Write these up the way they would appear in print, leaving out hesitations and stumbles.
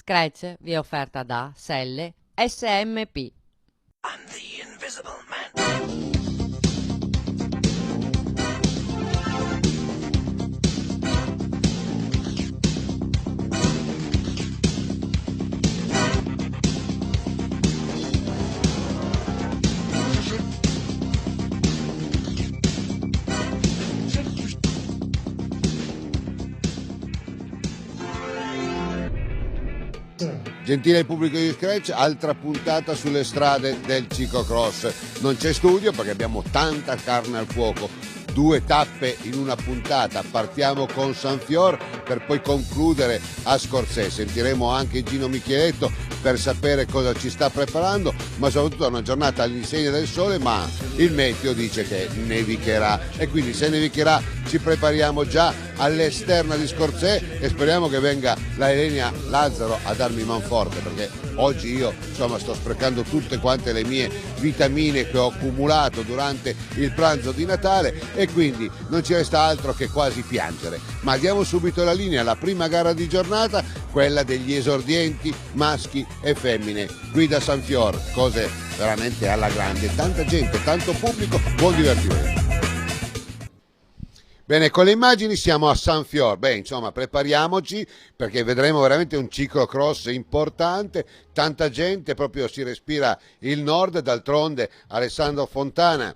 Scratch vi è offerta da Selle SMP. I'm the Invisible Man. Gentile pubblico di Scratch, altra puntata sulle strade del ciclocross. Non c'è studio perché abbiamo tanta carne al fuoco, 2 tappe in una puntata. Partiamo con Sanfior per poi concludere a Scorzè. Sentiremo anche Gino Micheletto per sapere cosa ci sta preparando, ma soprattutto è una giornata all'insegna del sole, ma il meteo dice che nevicherà e quindi se nevicherà ci prepariamo già all'esterna di Scorzè e speriamo che venga la Elenia Lazzaro a darmi manforte, perché oggi io sto sprecando tutte quante le mie vitamine che ho accumulato durante il pranzo di Natale e quindi non ci resta altro che quasi piangere. Ma diamo subito la linea alla prima gara di giornata, quella degli esordienti maschi e femmine. Qui da Sanfior, cose veramente alla grande, tanta gente, tanto pubblico, buon divertimento. Bene, con le immagini siamo a Sanfior. Prepariamoci perché vedremo veramente un ciclocross importante, tanta gente, proprio si respira il nord. D'altronde Alessandro Fontana,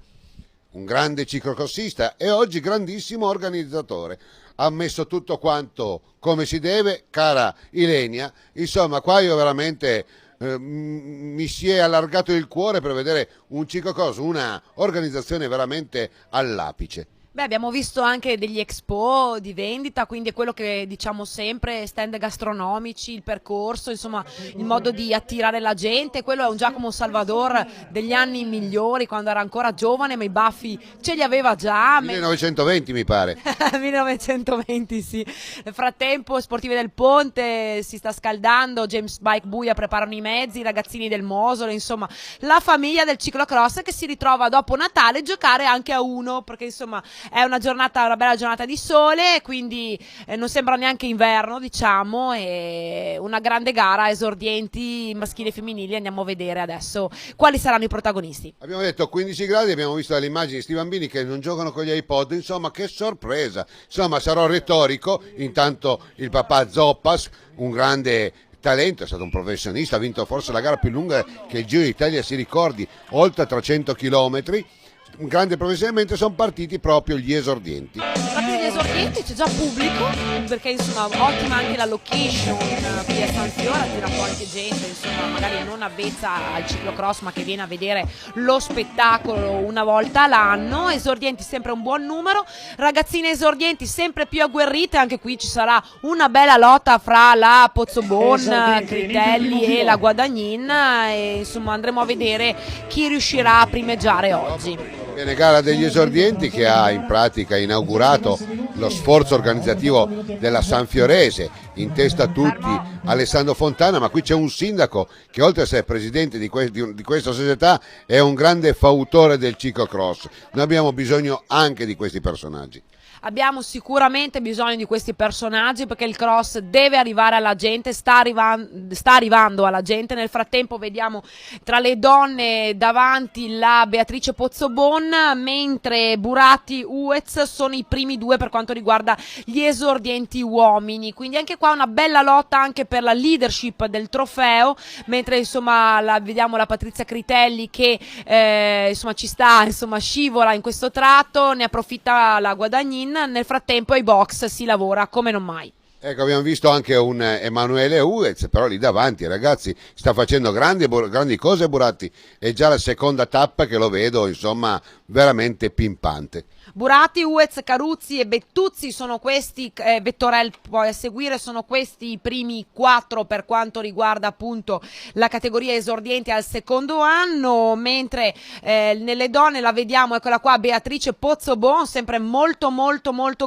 un grande ciclocrossista e oggi grandissimo organizzatore, ha messo tutto quanto come si deve, cara Ilenia. Insomma, qua io veramente mi si è allargato il cuore per vedere un ciclocross, una organizzazione veramente all'apice. Beh, abbiamo visto anche degli expo di vendita, quindi è quello che diciamo sempre, stand gastronomici, il percorso, insomma il modo di attirare la gente. Quello è un Giacomo Salvador degli anni migliori, quando era ancora giovane, ma i baffi ce li aveva già. 1920 mi pare. 1920 sì. Nel frattempo Sportive del Ponte si sta scaldando, James Bike Buia preparano i mezzi, i ragazzini del Mosolo, insomma la famiglia del ciclocross che si ritrova dopo Natale a giocare anche a uno, perché insomma è una bella giornata di sole, quindi non sembra neanche inverno, diciamo, e una grande gara, esordienti maschili e femminili. Andiamo a vedere adesso quali saranno i protagonisti. Abbiamo detto 15 gradi, abbiamo visto dalle immagini sti bambini che non giocano con gli iPod, insomma che sorpresa. Insomma sarò retorico, intanto il papà Zoppas, un grande talento, è stato un professionista, ha vinto forse la gara più lunga che il Giro d'Italia si ricordi, oltre 300 chilometri. Un grande professionista, mentre sono partiti proprio gli esordienti. Proprio gli esordienti, c'è già pubblico, perché insomma ottima anche la location qui a Sanfior, attira un po' anche gente, insomma magari non avvezza al ciclocross ma che viene a vedere lo spettacolo una volta l'anno. Esordienti sempre un buon numero, ragazzine esordienti sempre più agguerrite, anche qui ci sarà una bella lotta fra la Pozzobon, Critelli e la Guadagnin e insomma andremo a vedere chi riuscirà a primeggiare oggi. Bene, gara degli esordienti che ha in pratica inaugurato lo sforzo organizzativo della Sanfiorese, in testa a tutti Alessandro Fontana, ma qui c'è un sindaco che oltre a essere presidente di questa società è un grande fautore del ciclocross. Noi abbiamo bisogno anche di questi personaggi. Abbiamo sicuramente bisogno di questi personaggi perché il cross deve arrivare alla gente, sta arrivando alla gente. Nel frattempo vediamo tra le donne davanti la Beatrice Pozzobon, mentre Buratti Uez sono i primi 2 per quanto riguarda gli esordienti uomini. Quindi anche qua una bella lotta anche per la leadership del trofeo, mentre insomma vediamo la Patrizia Critelli che insomma ci sta, insomma scivola in questo tratto, ne approfitta la Guadagnin. Nel frattempo ai box si lavora come non mai. Ecco, abbiamo visto anche un Emanuele Uez, però lì davanti ragazzi sta facendo grandi cose Buratti, è già la seconda tappa che lo vedo insomma veramente pimpante. Buratti, Uez, Caruzzi e Bettuzzi sono questi, Vettorel poi a seguire, sono questi i primi 4 per quanto riguarda appunto la categoria esordienti al secondo anno, mentre nelle donne la vediamo, eccola qua, Beatrice Pozzobon, sempre molto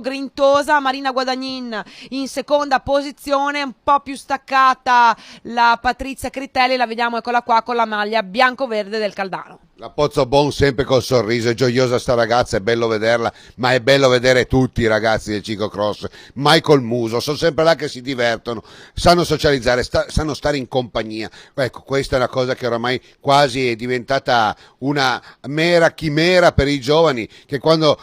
grintosa, Marina Guadagnin in seconda posizione, un po' più staccata la Patrizia Critelli, la vediamo, eccola qua, con la maglia bianco-verde del Caldano. La Pozzobon sempre col sorriso, è gioiosa sta ragazza, è bello vederla, ma è bello vedere tutti i ragazzi del ciclocross, mai col muso, sono sempre là che si divertono, sanno socializzare, sanno stare in compagnia. Ecco, questa è una cosa che oramai quasi è diventata una mera chimera per i giovani, che quando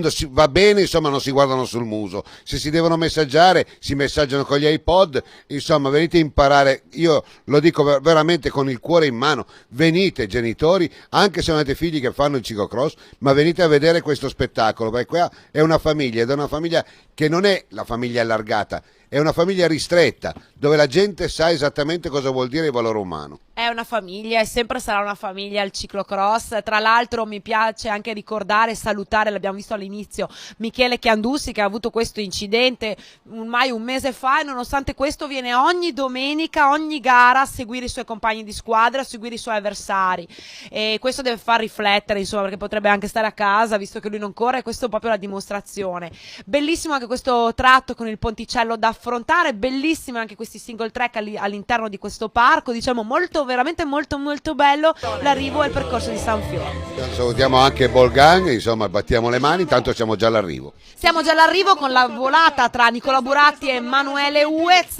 si va bene, insomma, non si guardano sul muso, se si devono messaggiare, si messaggiano con gli iPod, insomma, venite a imparare, io lo dico veramente con il cuore in mano, venite genitori, anche se non avete figli che fanno il ciclocross, ma venite a vedere questo spettacolo, perché qua è una famiglia, ed è una famiglia che non è la famiglia allargata, è una famiglia ristretta, dove la gente sa esattamente cosa vuol dire il valore umano. È una famiglia e sempre sarà una famiglia il ciclocross. Tra l'altro mi piace anche ricordare e salutare, l'abbiamo visto all'inizio, Michele Chiandussi, che ha avuto questo incidente ormai un mese fa, e nonostante questo viene ogni domenica, ogni gara a seguire i suoi compagni di squadra, a seguire i suoi avversari, e questo deve far riflettere, insomma, perché potrebbe anche stare a casa visto che lui non corre, e questo è proprio la dimostrazione. Bellissimo anche questo tratto con il ponticello da affrontare, bellissimo anche questi single track all'interno di questo parco, diciamo veramente molto bello l'arrivo e il percorso di San Fiore. Salutiamo anche Bolgang, insomma, battiamo le mani, tanto siamo già all'arrivo. Siamo già all'arrivo con la volata tra Nicola Buratti e Emanuele Uez,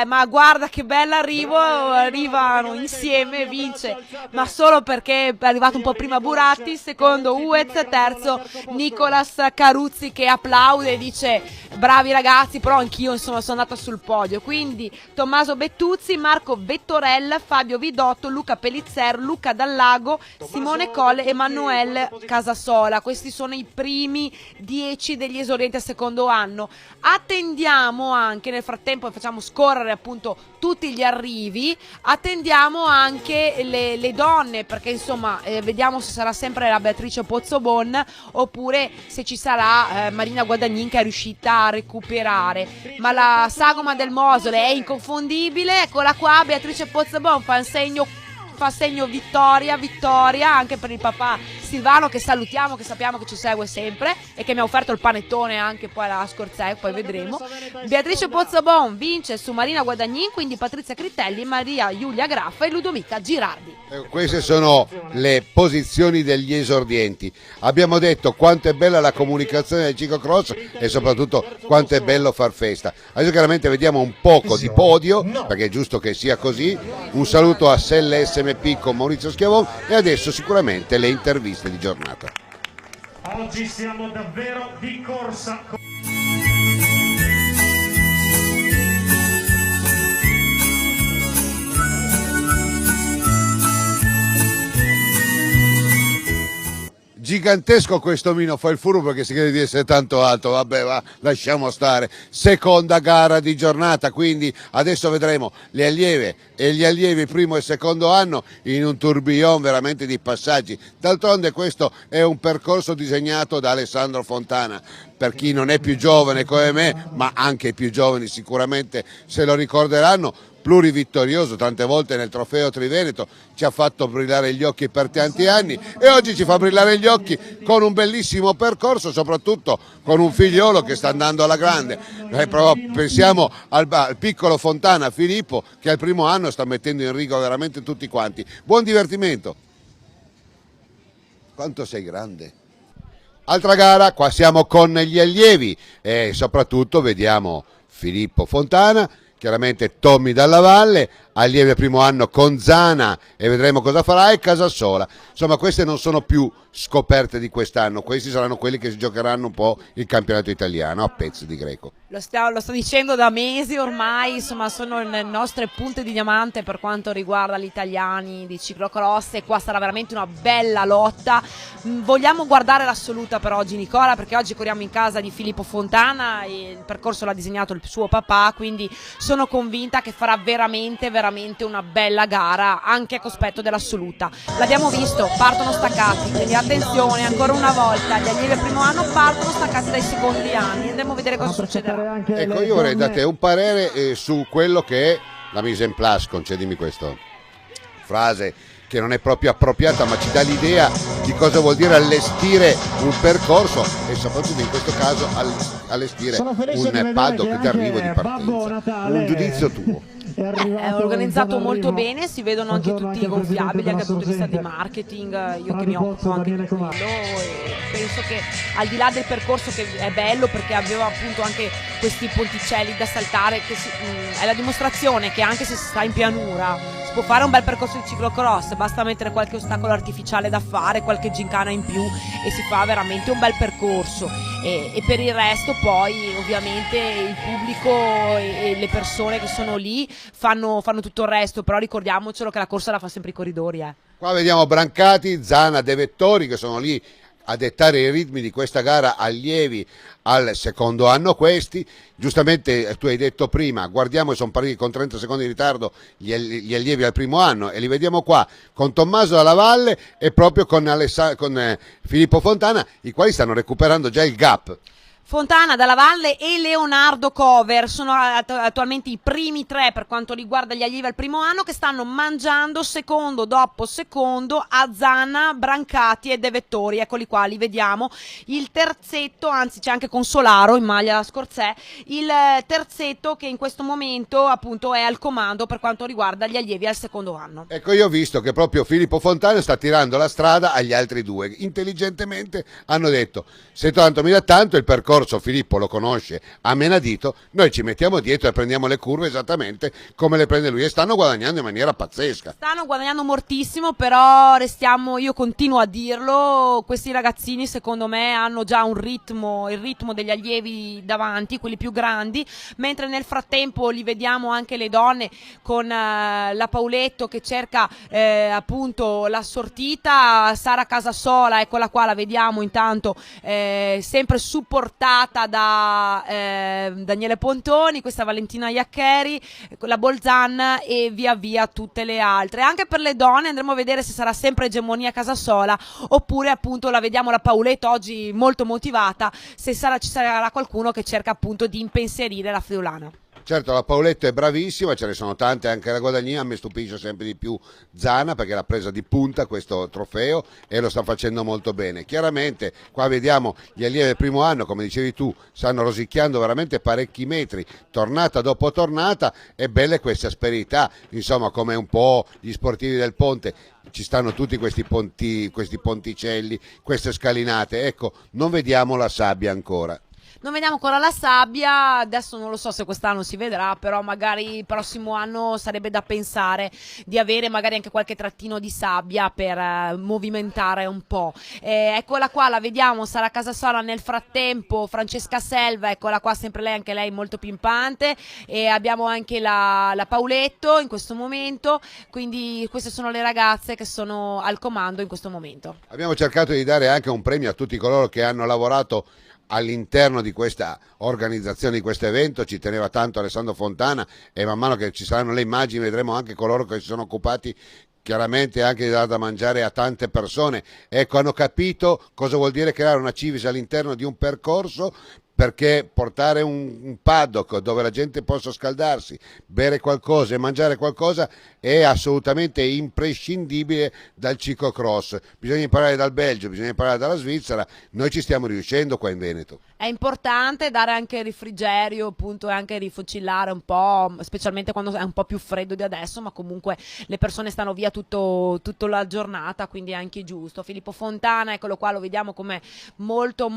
ma guarda che bell'arrivo, arrivano insieme, vince, ma solo perché è arrivato un po' prima Buratti, secondo Uez, terzo Nicolas Caruzzi, che applaude e dice bravi ragazzi, però anch'io insomma sono andata sul podio. Quindi Tommaso Bettuzzi, Marco Vettorella, Fabio Vidotto, Luca Pellizer, Luca Dallago, Simone Colle e Emanuele Casasola. Questi sono i primi 10 degli esordienti al secondo anno. Attendiamo anche, nel frattempo facciamo scorrere appunto tutti gli arrivi, attendiamo anche le donne, perché insomma vediamo se sarà sempre la Beatrice Pozzobon oppure se ci sarà Marina Guadagnin, che è riuscita a recuperare. Ma la sagoma del Mosole è inconfondibile, eccola qua, Beatrice Pozzobon fa segno vittoria anche per il papà Silvano, che salutiamo, che sappiamo che ci segue sempre e che mi ha offerto il panettone anche poi alla Scorzè, poi vedremo. Beatrice Pozzobon vince su Marina Guadagnin, quindi Patrizia Critelli, Maria Giulia Graffa e Ludovica Girardi. Queste sono le posizioni degli esordienti. Abbiamo detto quanto è bella la comunicazione del ciclocross e soprattutto quanto è bello far festa. Adesso chiaramente vediamo un poco di podio, perché è giusto che sia così. Un saluto a Selle SMP con Maurizio Schiavon e adesso sicuramente le interviste di giornata. Oggi siamo davvero di corsa. Gigantesco questo Mino, fa il furbo perché si crede di essere tanto alto, vabbè, va, lasciamo stare. Seconda gara di giornata, quindi adesso vedremo le allieve e gli allievi primo e secondo anno in un tourbillon veramente di passaggi. D'altronde questo è un percorso disegnato da Alessandro Fontana. Per chi non è più giovane come me, ma anche i più giovani sicuramente se lo ricorderanno, plurivittorioso, tante volte nel Trofeo Triveneto ci ha fatto brillare gli occhi per tanti anni e oggi ci fa brillare gli occhi con un bellissimo percorso, soprattutto con un figliolo che sta andando alla grande. Pensiamo al piccolo Fontana, Filippo, che al primo anno sta mettendo in riga veramente tutti quanti. Buon divertimento. Quanto sei grande. Altra gara, qua siamo con gli allievi e soprattutto vediamo Filippo Fontana, chiaramente Tommy Dalla Valle, allievi al primo anno con Zana e vedremo cosa farà, e Casasola. Insomma, queste non sono più scoperte di quest'anno, questi saranno quelli che si giocheranno un po' il campionato italiano a pezzi di greco. Lo sto dicendo da mesi ormai, insomma sono le nostre punte di diamante per quanto riguarda gli italiani di ciclocross e qua sarà veramente una bella lotta. Vogliamo guardare l'assoluta per oggi, Nicola, perché oggi corriamo in casa di Filippo Fontana e il percorso l'ha disegnato il suo papà, quindi sono convinta che farà veramente una bella gara anche a cospetto dell'assoluta. L'abbiamo visto, partono staccati, quindi attenzione ancora una volta, gli allievi al primo anno partono staccati dai secondi anni, andremo a vedere cosa succederà. Ecco, io vorrei da te un parere su quello che è la mise en place, concedimi questa frase che non è proprio appropriata, ma ci dà l'idea di cosa vuol dire allestire un percorso e soprattutto in questo caso allestire un paddock d'arrivo di partenza. Un giudizio tuo. È organizzato molto bene, si vedono anche tutti i gonfiabili anche dal punto di vista di marketing, io che mi occupo anche di quello, e penso che al di là del percorso, che è bello perché aveva appunto anche questi ponticelli da saltare, che è la dimostrazione che anche se si sta in pianura si può fare un bel percorso di ciclocross, basta mettere qualche ostacolo artificiale da fare, qualche gincana in più e si fa veramente un bel percorso. E per il resto poi ovviamente il pubblico e le persone che sono lì fanno tutto il resto, però ricordiamocelo che la corsa la fa sempre i corridori. Qua vediamo Brancati, Zana, De Vettori che sono lì a dettare i ritmi di questa gara, allievi al secondo anno questi. Giustamente tu hai detto prima, guardiamo, sono partiti con 30 secondi di ritardo gli allievi al primo anno, e li vediamo qua con Tommaso Dalla Valle e proprio con Filippo Fontana, i quali stanno recuperando già il gap. Fontana, Dalla Valle e Leonardo Cover sono attualmente i primi tre per quanto riguarda gli allievi al primo anno, che stanno mangiando secondo dopo secondo a Zana, Brancati e De Vettori. Eccoli qua, li vediamo. Il terzetto, anzi c'è anche Consolaro in maglia da Scorzè, il terzetto che in questo momento appunto è al comando per quanto riguarda gli allievi al secondo anno. Ecco, io ho visto che proprio Filippo Fontana sta tirando la strada agli altri due. Intelligentemente hanno detto: se tanto mi dà tanto, il percorso Filippo lo conosce a menadito, noi ci mettiamo dietro e prendiamo le curve esattamente come le prende lui, e stanno guadagnando in maniera pazzesca. Stanno guadagnando moltissimo, però restiamo, io continuo a dirlo, questi ragazzini secondo me hanno già un ritmo, il ritmo degli allievi davanti, quelli più grandi, mentre nel frattempo li vediamo anche le donne con la Pauletto che cerca appunto la sortita, Sara Casasola, eccola qua, la vediamo intanto sempre supportata da Daniele Pontoni, questa Valentina Iaccheri, la Bolzan e via via tutte le altre. Anche per le donne andremo a vedere se sarà sempre egemonia Casasola oppure appunto la vediamo la Pauletto oggi molto motivata, se ci sarà qualcuno che cerca appunto di impensierire la friulana. Certo, la Pauletto è bravissima, ce ne sono tante anche la Guadagnina. Mi stupisce sempre di più Zana perché l'ha presa di punta questo trofeo e lo sta facendo molto bene. Chiaramente qua vediamo gli allievi del primo anno, come dicevi tu, stanno rosicchiando veramente parecchi metri, tornata dopo tornata, e belle queste asperità, insomma, come un po' gli sportivi del ponte. Ci stanno tutti questi ponticelli, queste scalinate, ecco, non vediamo la sabbia ancora. Non vediamo ancora la sabbia, adesso non lo so se quest'anno si vedrà, però magari il prossimo anno sarebbe da pensare di avere magari anche qualche trattino di sabbia per movimentare un po'. Eccola qua, la vediamo, Sara Casasola nel frattempo, Francesca Selva, eccola qua, sempre lei, anche lei molto pimpante, e abbiamo anche la Pauletto in questo momento, quindi queste sono le ragazze che sono al comando in questo momento. Abbiamo cercato di dare anche un premio a tutti coloro che hanno lavorato all'interno di questa organizzazione, di questo evento. Ci teneva tanto Alessandro Fontana, e man mano che ci saranno le immagini vedremo anche coloro che si sono occupati chiaramente anche di dare da mangiare a tante persone. Ecco, hanno capito cosa vuol dire creare una civis all'interno di un percorso, perché portare un paddock dove la gente possa scaldarsi, bere qualcosa e mangiare qualcosa è assolutamente imprescindibile dal ciclocross. Bisogna imparare dal Belgio, bisogna imparare dalla Svizzera, noi ci stiamo riuscendo qua in Veneto. È importante dare anche refrigerio, appunto, e anche rifocillare un po', specialmente quando è un po' più freddo di adesso, ma comunque le persone stanno via tutta la giornata, quindi è anche giusto. Filippo Fontana, eccolo qua, lo vediamo come molto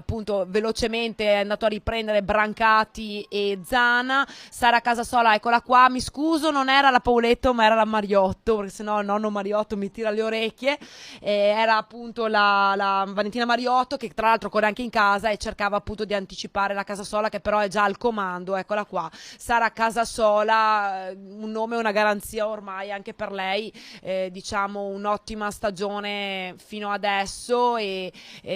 appunto velocemente è andato a riprendere Brancati e Zana. Sara Casasola, eccola qua, mi scuso, non era la Pauletto ma era la Mariotto, perché sennò il nonno Mariotto mi tira le orecchie. Era appunto la Valentina Mariotto, che tra l'altro corre anche in casa e cercava appunto di anticipare la Casasola, che però è già al comando. Eccola qua, Sara Casasola, un nome e una garanzia ormai anche per lei, diciamo un'ottima stagione fino adesso, e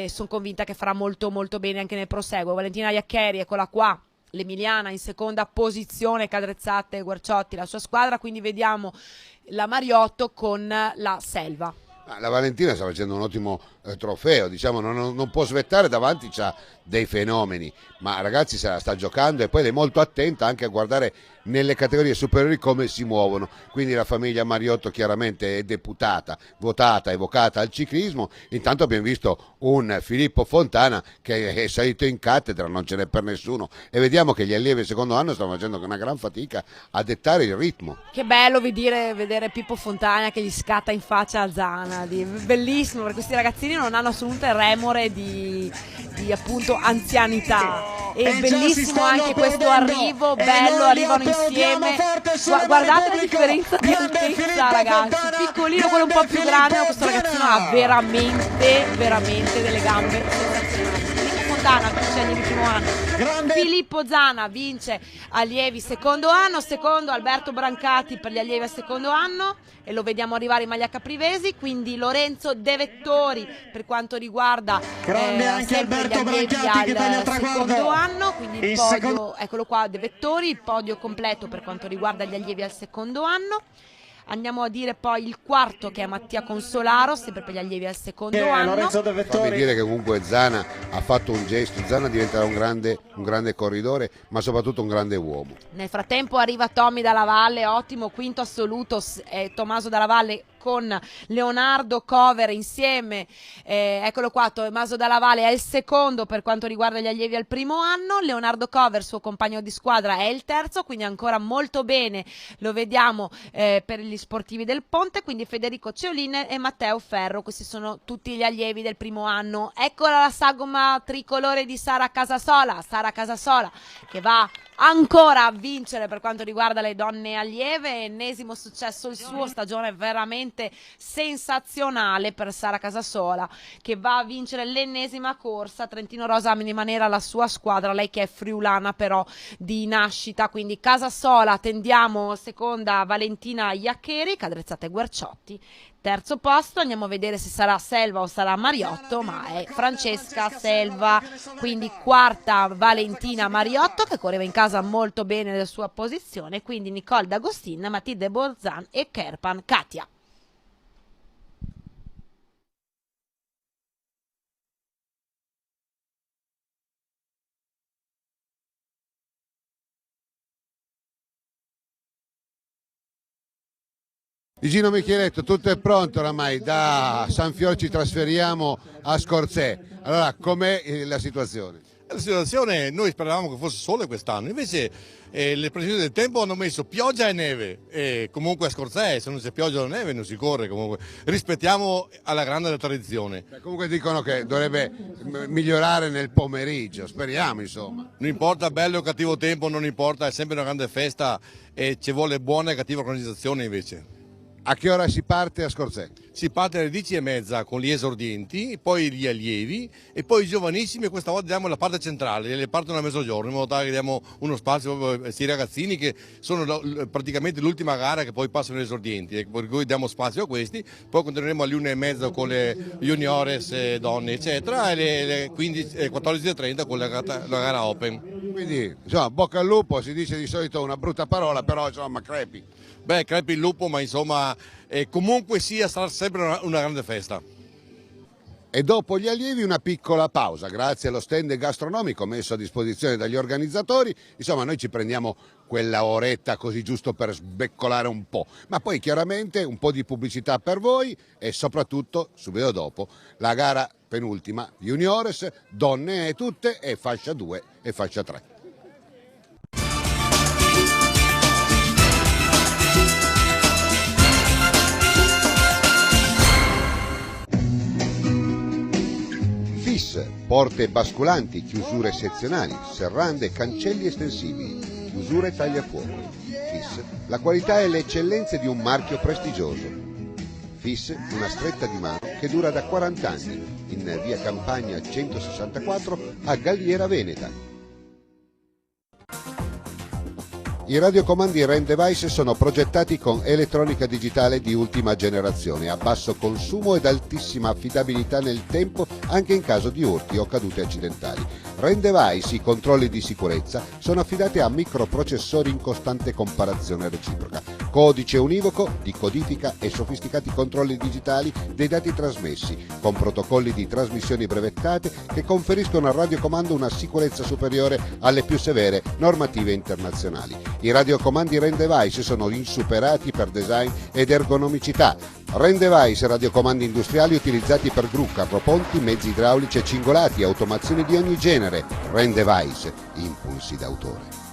sono convinta che farà molto bene anche nel proseguo. Valentina Iaccheri, eccola qua, l'emiliana in seconda posizione, Cadrezzate e Guerciotti la sua squadra, quindi vediamo la Mariotto con la Selva. La Valentina sta facendo un ottimo trofeo, diciamo, non può svettare davanti, c'ha dei fenomeni, ma ragazzi se la sta giocando e poi lei è molto attenta anche a guardare nelle categorie superiori come si muovono, quindi la famiglia Mariotto chiaramente è deputata, votata, evocata al ciclismo. Intanto abbiamo visto un Filippo Fontana che è salito in cattedra, non ce n'è per nessuno, e vediamo che gli allievi del secondo anno stanno facendo una gran fatica a dettare il ritmo. Che bello vedere Pippo Fontana che gli scatta in faccia a Zana, bellissimo, perché questi ragazzini non hanno assolutamente remore di appunto anzianità. E bellissimo anche questo arrivo, bello, arrivano insieme. Guardate la differenza di altezza, ragazzi. Piccolino, quello un po' più grande, ma questo ragazzino ha veramente delle gambe sensazionali. Filippo Fontana vince allievi primo anno. Filippo Zana vince allievi secondo anno, secondo Alberto Brancati per gli allievi al secondo anno, e lo vediamo arrivare in maglia caprivesi, quindi Lorenzo De Vettori per quanto riguarda sempre gli allievi al secondo anno, quindi il podio, eccolo qua De Vettori, il podio completo per quanto riguarda gli allievi al secondo anno. Andiamo a dire poi il quarto, che è Mattia Consolaro, sempre per gli allievi al secondo anno. Fammi dire che comunque Zana ha fatto un gesto, Zana diventerà un grande corridore, ma soprattutto un grande uomo. Nel frattempo arriva Tommy Dalla Valle, ottimo quinto assoluto, Tommaso Dalla Valle con Leonardo Cover insieme, eccolo qua, Tommaso Dalla Valle è il secondo per quanto riguarda gli allievi al primo anno, Leonardo Cover, suo compagno di squadra, è il terzo, quindi ancora molto bene, lo vediamo per gli sportivi del Ponte, quindi Federico Ceolin e Matteo Ferro, questi sono tutti gli allievi del primo anno. Eccola la sagoma tricolore di Sara Casasola che va ancora a vincere per quanto riguarda le donne allieve, ennesimo successo il suo, stagione veramente sensazionale per Sara Casasola che va a vincere l'ennesima corsa. Trentino Rosa Anima Nera la sua squadra, lei che è friulana però di nascita, quindi Casasola, attendiamo seconda Valentina Iaccheri, Cadrezzate Guerciotti, terzo posto andiamo a vedere se sarà Selva o sarà Mariotto, ma è Francesca Selva, quindi quarta Valentina Mariotto che correva in casa molto bene nella sua posizione, quindi Nicole D'Agostin, Matilde Borzan e Kerpan Katia. Di Gino Micheletto, tutto è pronto oramai, da San Fior ci trasferiamo a Scorzè. Allora, com'è la situazione? La situazione, noi speravamo che fosse sole quest'anno, invece le previsioni del tempo hanno messo pioggia e neve, e comunque a Scorzè se non c'è pioggia o neve non si corre, comunque rispettiamo alla grande la tradizione. Comunque dicono che dovrebbe migliorare nel pomeriggio, speriamo insomma. Non importa bello o cattivo tempo, non importa, è sempre una grande festa e ci vuole buona e cattiva organizzazione invece. A che ora si parte a Scorzè? Si parte alle 10:30 con gli esordienti, poi gli allievi e poi i giovanissimi, e questa volta diamo la parte centrale, le partono a mezzogiorno in modo tale che diamo uno spazio a questi ragazzini che sono praticamente l'ultima gara che poi passano gli esordienti, per cui diamo spazio a questi, poi continueremo alle 1:30 con le juniores, donne eccetera, e le 14:30 con la gara open. Quindi insomma bocca al lupo, si dice di solito una brutta parola, però insomma crepi. Beh, crepi il lupo, ma insomma comunque sia sarà sempre una grande festa. E dopo gli allievi una piccola pausa, grazie allo stand gastronomico messo a disposizione dagli organizzatori. Insomma, noi ci prendiamo quella oretta così giusto per sbeccolare un po', ma poi chiaramente un po' di pubblicità per voi e soprattutto subito dopo la gara penultima, juniores, donne tutte, e fascia 2 e fascia 3. Porte basculanti, chiusure sezionali, serrande, cancelli estensibili, chiusure tagliafuoco. FIS, la qualità e le eccellenze di un marchio prestigioso. FIS, una stretta di mano che dura da 40 anni, in via Campagna 164 a Galliera Veneta. I radiocomandi Ren Device sono progettati con elettronica digitale di ultima generazione, a basso consumo ed altissima affidabilità nel tempo anche in caso di urti o cadute accidentali. Ren Device, i controlli di sicurezza, sono affidati a microprocessori in costante comparazione reciproca, codice univoco di codifica e sofisticati controlli digitali dei dati trasmessi, con protocolli di trasmissioni brevettate che conferiscono al radiocomando una sicurezza superiore alle più severe normative internazionali. I radiocomandi Rendevice sono insuperati per design ed ergonomicità. Rendevice, radiocomandi industriali utilizzati per gru, carroponti, mezzi idraulici e cingolati, automazioni di ogni genere. Rendevice, impulsi d'autore.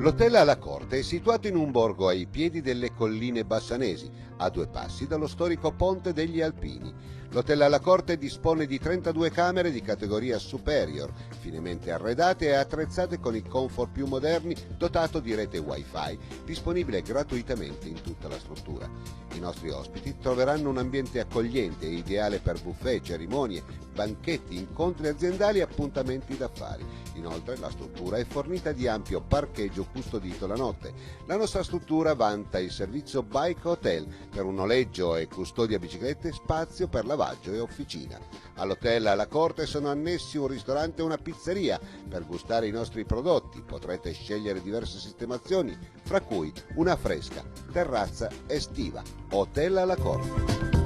L'hotel alla Corte è situato in un borgo ai piedi delle colline bassanesi, a 2 passi dallo storico Ponte degli Alpini. L'hotel alla Corte dispone di 32 camere di categoria superior, finemente arredate e attrezzate con i comfort più moderni, dotato di rete Wi-Fi, disponibile gratuitamente in tutta la struttura. I nostri ospiti troveranno un ambiente accogliente e ideale per buffet, cerimonie, banchetti, incontri aziendali e appuntamenti d'affari. Inoltre la struttura è fornita di ampio parcheggio custodito la notte. La nostra struttura vanta il servizio Bike Hotel per un noleggio e custodia biciclette, spazio per lavaggio e officina. All'hotel alla Corte sono annessi un ristorante e una pizzeria. Per gustare i nostri prodotti potrete scegliere diverse sistemazioni, fra cui una fresca terrazza estiva. Hotel alla Corte.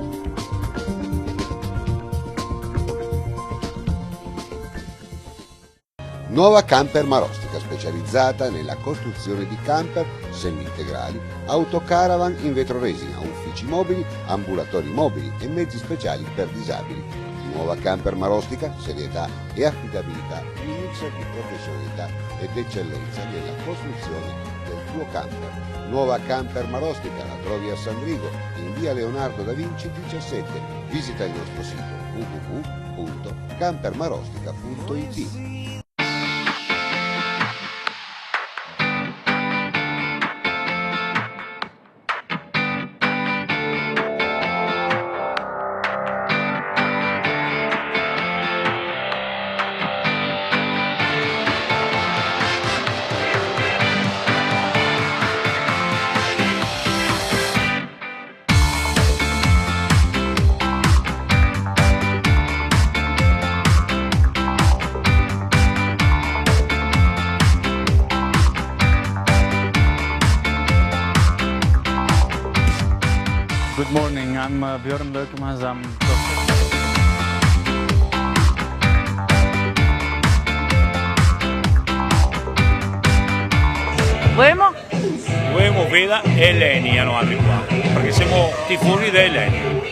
Nuova Camper Marostica, specializzata nella costruzione di camper semi-integrali, autocaravan in vetroresina, uffici mobili, ambulatori mobili e mezzi speciali per disabili. Nuova Camper Marostica, serietà e affidabilità, un mix di professionalità ed eccellenza nella costruzione del tuo camper. Nuova Camper Marostica la trovi a San Rigo, in via Leonardo da Vinci 17. Visita il nostro sito www.campermarostica.it. Good morning, I'm Björn Lökemans. I'm Vogliamo Veda e Leni hanno altri qua, perché siamo tifosi dei Leni.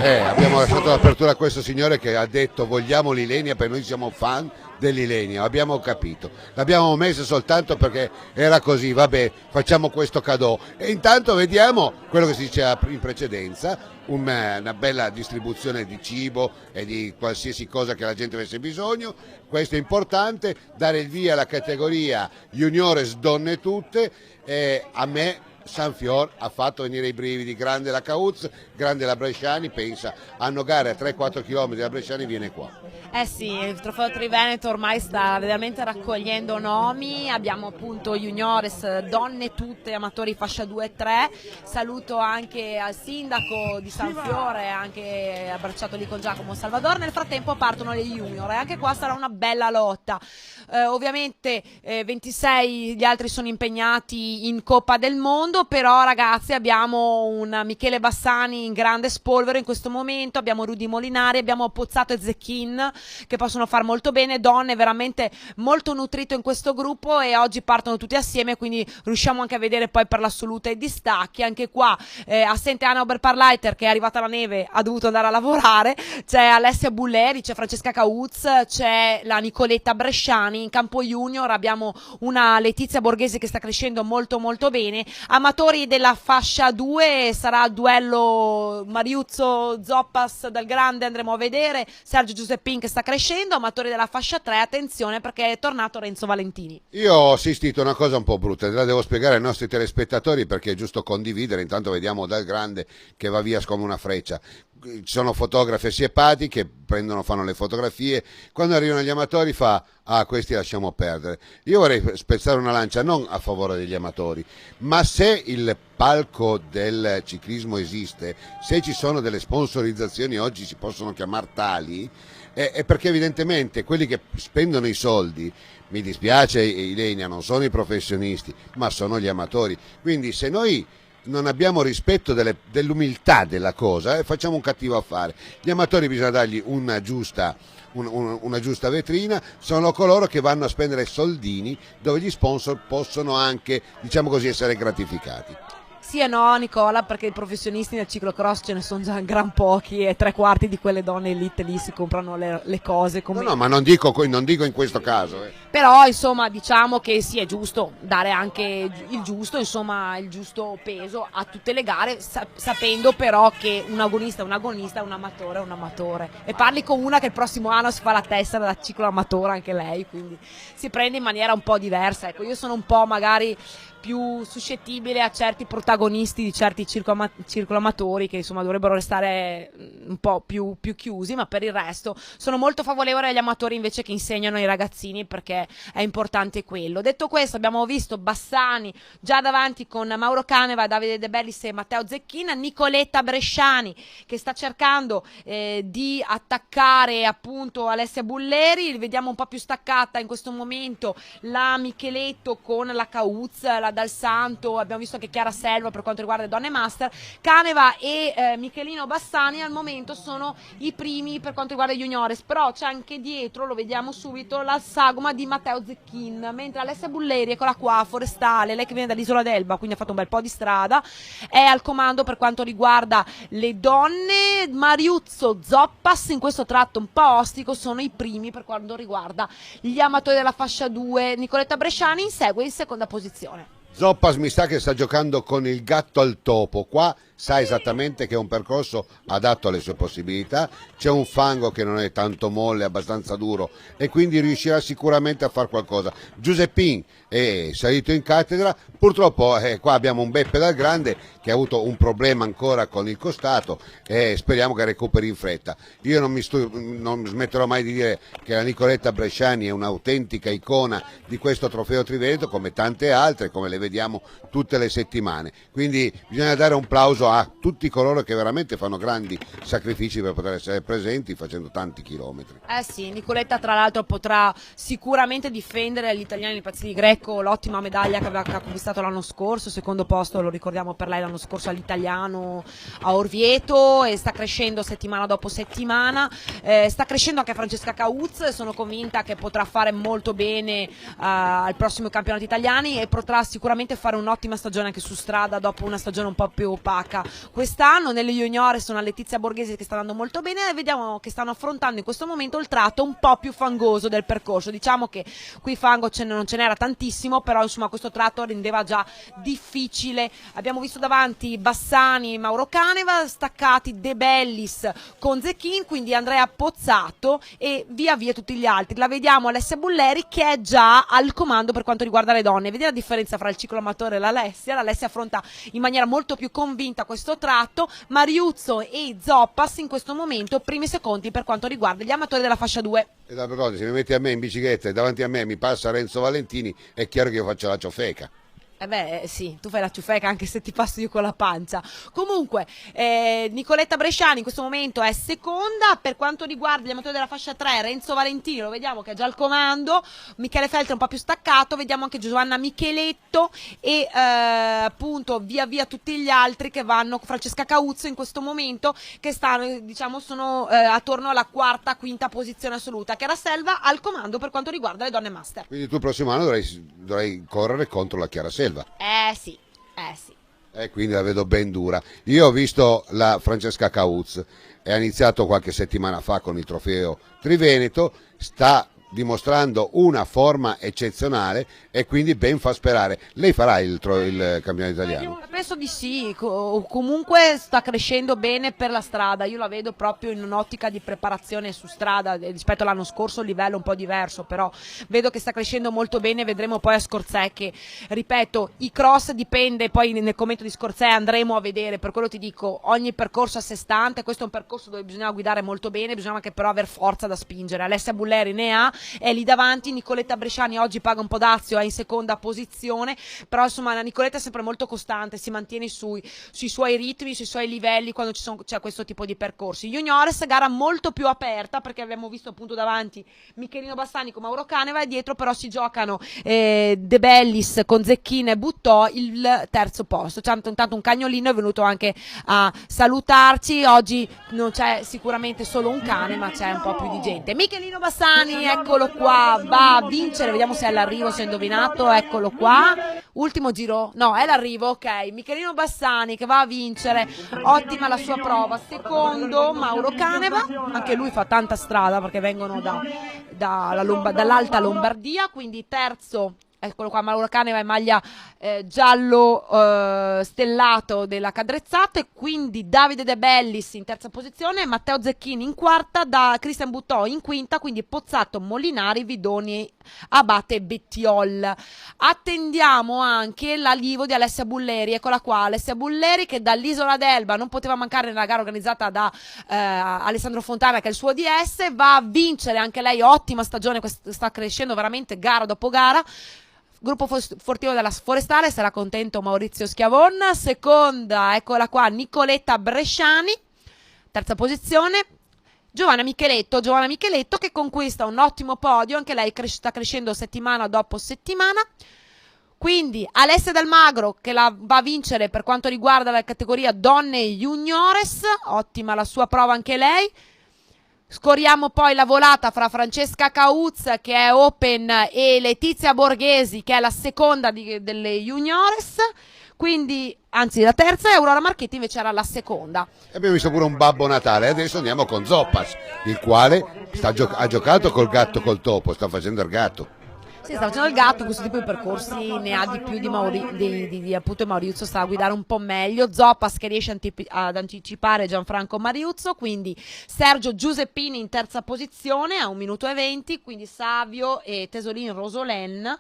Abbiamo lasciato l'apertura a questo signore che ha detto vogliamo l'Ilenia perché noi siamo fan dell'Ilenia, abbiamo capito, l'abbiamo messo soltanto perché era così, vabbè, facciamo questo cadeau e intanto vediamo quello che si diceva in precedenza, una bella distribuzione di cibo e di qualsiasi cosa che la gente avesse bisogno. Questo è importante, dare il via alla categoria juniores donne tutte, a me Sanfior ha fatto venire i brividi, grande la Cauz, grande la Bresciani, pensa, hanno gare a 3-4 km, la Bresciani viene qua. Sì, il Trofeo Triveneto ormai sta veramente raccogliendo nomi, abbiamo appunto juniores, donne tutte, amatori fascia 2 e 3, saluto anche al sindaco di Sanfiore, anche abbracciato lì con Giacomo Salvador. Nel frattempo partono le junior e anche qua sarà una bella lotta, ovviamente 26 gli altri sono impegnati in Coppa del Mondo, però ragazzi abbiamo un Michele Bassani in grande spolvero in questo momento, abbiamo Rudy Molinari, abbiamo Pozzato e Zecchin che possono far molto bene, donne veramente molto nutrito in questo gruppo e oggi partono tutti assieme, quindi riusciamo anche a vedere poi per l'assoluta i distacchi. Anche qua assente Anna Oberparleiter che è arrivata alla neve, ha dovuto andare a lavorare, c'è Alessia Bulleri, c'è Francesca Cauz, c'è la Nicoletta Bresciani. In campo junior abbiamo una Letizia Borghese che sta crescendo molto molto bene. Amatori della fascia 2 sarà il duello Mariuzzo Zoppas dal Grande, andremo a vedere Sergio Giuseppin che sta crescendo. Amatori della fascia 3, attenzione perché è tornato Renzo Valentini. Io ho assistito a una cosa un po' brutta, la devo spiegare ai nostri telespettatori perché è giusto condividere. Intanto vediamo Dal Grande che va via come una freccia, ci sono fotografi siepati che fanno le fotografie, quando arrivano gli amatori questi lasciamo perdere. Io vorrei spezzare una lancia non a favore degli amatori, ma se il palco del ciclismo esiste, se ci sono delle sponsorizzazioni, oggi si possono chiamare tali, È perché evidentemente quelli che spendono i soldi, mi dispiace Ilenia, non sono i professionisti, ma sono gli amatori. Quindi se noi non abbiamo rispetto dell'umiltà della cosa, facciamo un cattivo affare. Gli amatori bisogna dargli una giusta vetrina, sono coloro che vanno a spendere soldini dove gli sponsor possono anche, diciamo così, essere gratificati. Sì e no, Nicola, perché i professionisti nel ciclocross ce ne sono già gran pochi e 3/4 di quelle donne elite lì si comprano le cose come... No, ma non dico in questo caso. Però insomma diciamo che sì, è giusto dare anche il giusto peso a tutte le gare, sapendo però che un agonista è un agonista, un amatore è un amatore. E parli con una che il prossimo anno si fa la testa da cicloamatore anche lei, quindi si prende in maniera un po' diversa. Ecco, io sono un po' magari più suscettibile a certi protagonisti di certi circoloamatori che insomma dovrebbero restare un po' più chiusi, ma per il resto sono molto favorevole agli amatori invece che insegnano ai ragazzini, perché è importante quello. Detto questo, abbiamo visto Bassani già davanti con Mauro Caneva, Davide De Bellis e Matteo Zecchin, Nicoletta Bresciani che sta cercando di attaccare appunto Alessia Bulleri, vediamo un po' più staccata in questo momento la Micheletto con la Cauz, la Dal Santo, abbiamo visto che Chiara Selva per quanto riguarda le donne master. Caneva e Michelino Bassani al momento sono i primi per quanto riguarda gli juniores, però c'è anche dietro, lo vediamo subito, la sagoma di Matteo Zecchin, mentre Alessia Bulleri, eccola qua, forestale, lei che viene dall'Isola d'Elba, quindi ha fatto un bel po' di strada, è al comando per quanto riguarda le donne. Mariuzzo, Zoppas in questo tratto un po' ostico sono i primi per quanto riguarda gli amatori della fascia 2, Nicoletta Bresciani insegue in seconda posizione. Zoppas mi sa che sta giocando con il gatto al topo, qua sa esattamente che è un percorso adatto alle sue possibilità, c'è un fango che non è tanto molle, abbastanza duro e quindi riuscirà sicuramente a fare qualcosa. Giuseppin è salito in cattedra, purtroppo qua abbiamo un Beppe Dal Grande che ha avuto un problema ancora con il costato e speriamo che recuperi in fretta. Io non smetterò mai di dire che la Nicoletta Bresciani è un'autentica icona di questo trofeo Triveneto, come tante altre, come le vediamo tutte le settimane, quindi bisogna dare un plauso a tutti coloro che veramente fanno grandi sacrifici per poter essere presenti facendo tanti chilometri. Sì, Nicoletta tra l'altro potrà sicuramente difendere agli italiani di Pazzi di Greco l'ottima medaglia che aveva conquistato l'anno scorso, secondo posto lo ricordiamo per lei l'anno scorso all'italiano a Orvieto, e sta crescendo settimana dopo settimana, sta crescendo anche Francesca Cauz, sono convinta che potrà fare molto bene al prossimo campionato italiani e potrà sicuramente fare un'ottima stagione anche su strada dopo una stagione un po' più opaca quest'anno. Nelle juniore sono Letizia Borghese che sta andando molto bene e vediamo che stanno affrontando in questo momento il tratto un po' più fangoso del percorso, diciamo che qui fango non ce n'era tantissimo, però insomma questo tratto rendeva già difficile. Abbiamo visto davanti Bassani e Mauro Caneva, staccati De Bellis con Zecchin, quindi Andrea Pozzato e via via tutti gli altri. La vediamo Alessia Bulleri che è già al comando per quanto riguarda le donne. Vedi la differenza fra il cicloamatore e l'Alessia affronta in maniera molto più convinta questo tratto. Mariuzzo e Zoppas in questo momento primi e secondi per quanto riguarda gli amatori della fascia 2. E d'altra cosa, se mi metti a me in bicicletta e davanti a me mi passa Renzo Valentini, è chiaro che io faccio la ciofeca. Sì, tu fai la ciufeca anche se ti passo io con la pancia. Comunque Nicoletta Bresciani in questo momento è seconda. Per quanto riguarda gli amatori della fascia 3, Renzo Valentini lo vediamo che è già al comando, Michele Feltri un po' più staccato, vediamo anche Giovanna Micheletto e appunto via via tutti gli altri che vanno, Francesca Cauzzo in questo momento che stanno, diciamo, sono attorno alla quarta, quinta posizione assoluta. Chiara Selva al comando per quanto riguarda le donne master. Quindi tu il prossimo anno dovrai correre contro la Chiara Selva. Sì. Quindi la vedo ben dura. Io ho visto la Francesca Cauz, è iniziato qualche settimana fa con il trofeo Triveneto, sta dimostrando una forma eccezionale e quindi ben fa sperare. Lei farà il campionato italiano? Penso di sì, comunque sta crescendo bene per la strada, io la vedo proprio in un'ottica di preparazione su strada rispetto all'anno scorso, il livello è un po' diverso, però vedo che sta crescendo molto bene, vedremo poi a Scorzè che, ripeto, i cross dipende, poi nel commento di Scorzè andremo a vedere, per quello ti dico, ogni percorso a sé stante, questo è un percorso dove bisogna guidare molto bene, bisogna anche però aver forza da spingere. Alessia Bulleri ne ha, è lì davanti. Nicoletta Bresciani oggi paga un po' dazio, è in seconda posizione, però insomma la Nicoletta è sempre molto costante, si mantiene sui suoi ritmi, sui suoi livelli quando c'è questo tipo di percorsi. Juniores, gara molto più aperta, perché abbiamo visto appunto davanti Michelino Bassani con Mauro Caneva, e dietro però si giocano De Bellis con Zecchina e Buttò il terzo posto. C'è intanto un cagnolino, è venuto anche a salutarci. Oggi non c'è sicuramente solo un cane, ma c'è un po' più di gente. Michelino Bassani, eccolo qua, va a vincere, vediamo se è all'arrivo, se è indovinato, eccolo qua, ultimo giro, no, è l'arrivo, ok. Michelino Bassani che va a vincere, ottima la sua prova. Secondo Mauro Caneva, anche lui fa tanta strada perché vengono dall'Alta Lombardia, quindi terzo. Eccolo qua, Mauro Caneva in maglia giallo stellato della Cadrezzato, e quindi Davide De Bellis in terza posizione, Matteo Zecchini in quarta, da Cristian Buttò in quinta, quindi Pozzato, Molinari, Vidoni, Abate e Bettiol. Attendiamo anche l'arrivo di Alessia Bulleri, eccola qua, Alessia Bulleri che dall'Isola d'Elba non poteva mancare nella gara organizzata da Alessandro Fontana, che è il suo DS, va a vincere anche lei, ottima stagione, sta crescendo veramente gara dopo gara. Gruppo sportivo della Forestale, sarà contento Maurizio Schiavon. Seconda, eccola qua, Nicoletta Bresciani. Terza posizione Giovanna Micheletto che conquista un ottimo podio, anche lei sta crescendo settimana dopo settimana. Quindi Alessia Del Magro che la va a vincere per quanto riguarda la categoria donne juniores, ottima la sua prova anche lei. Scorriamo poi la volata fra Francesca Cauz che è Open e Letizia Borghesi che è la seconda delle juniores, quindi anzi la terza, e Aurora Marchetti invece era la seconda. Abbiamo visto pure un Babbo Natale, adesso andiamo con Zoppas, il quale ha giocato col gatto col topo, sta facendo il gatto. Sì, sta facendo il gatto, questo tipo di percorsi ne ha di più di appunto Maurizio sta a guidare un po' meglio. Zoppas che riesce ad anticipare Gianfranco Mariuzzo, quindi Sergio Giuseppini in terza posizione a 1 minuto e 20, quindi Savio e Tesolin Rosolen,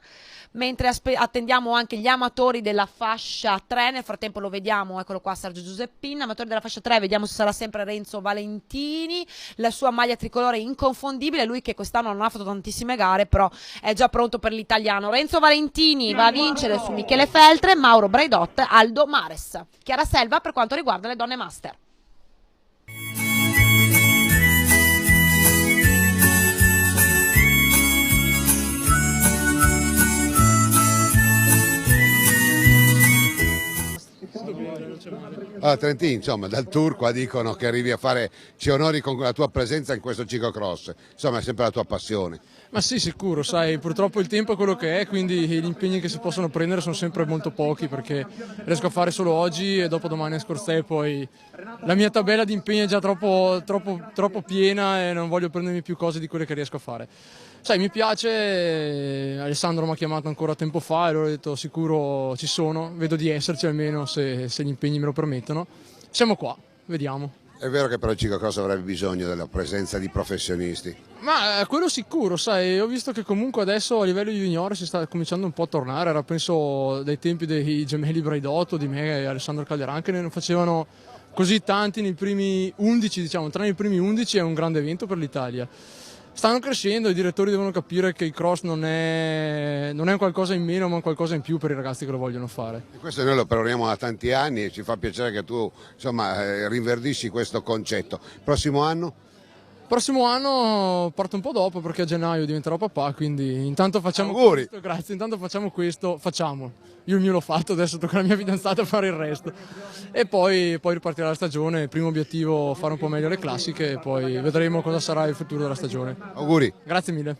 mentre attendiamo anche gli amatori della fascia 3, nel frattempo lo vediamo, eccolo qua Sergio Giuseppini, amatori della fascia 3, vediamo se sarà sempre Renzo Valentini, la sua maglia tricolore inconfondibile, lui che quest'anno non ha fatto tantissime gare, però è già pronto per l'italiano. Renzo Valentini va a vincere su Michele Feltre, Mauro Braidot, Aldo Mares. Chiara Selva per quanto riguarda le donne master. Allora, Trentin, insomma, dal tour qua dicono che arrivi a farci onori con la tua presenza in questo ciclocross, insomma è sempre la tua passione. Ma sì, sicuro, sai, purtroppo il tempo è quello che è, quindi gli impegni che si possono prendere sono sempre molto pochi, perché riesco a fare solo oggi e dopo domani a Scorzè, poi la mia tabella di impegni è già troppo piena e non voglio prendermi più cose di quelle che riesco a fare. Sai, mi piace, Alessandro mi ha chiamato ancora tempo fa e allora ho detto sicuro ci sono, vedo di esserci almeno se gli impegni me lo permettono. Siamo qua, vediamo. È vero che però il ciclocross avrebbe bisogno della presenza di professionisti? Ma quello sicuro, sai, ho visto che comunque adesso a livello junior si sta cominciando un po' a tornare, era penso dai tempi dei gemelli Braidotto, di me e Alessandro Calderan, che ne non facevano così tanti nei primi 11, diciamo, tra i primi 11 è un grande evento per l'Italia. Stanno crescendo, i direttori devono capire che il cross non è un qualcosa in meno ma un qualcosa in più per i ragazzi che lo vogliono fare. E questo noi lo parliamo da tanti anni e ci fa piacere che tu insomma rinverdisci questo concetto. Prossimo anno? Prossimo anno parto un po' dopo perché a gennaio diventerò papà, quindi intanto facciamo questo, grazie, intanto facciamo questo, io il mio l'ho fatto, adesso tocca alla mia fidanzata fare il resto e poi ripartirà la stagione, primo obiettivo fare un po' meglio le classiche e poi vedremo cosa sarà il futuro della stagione. Auguri. Grazie mille.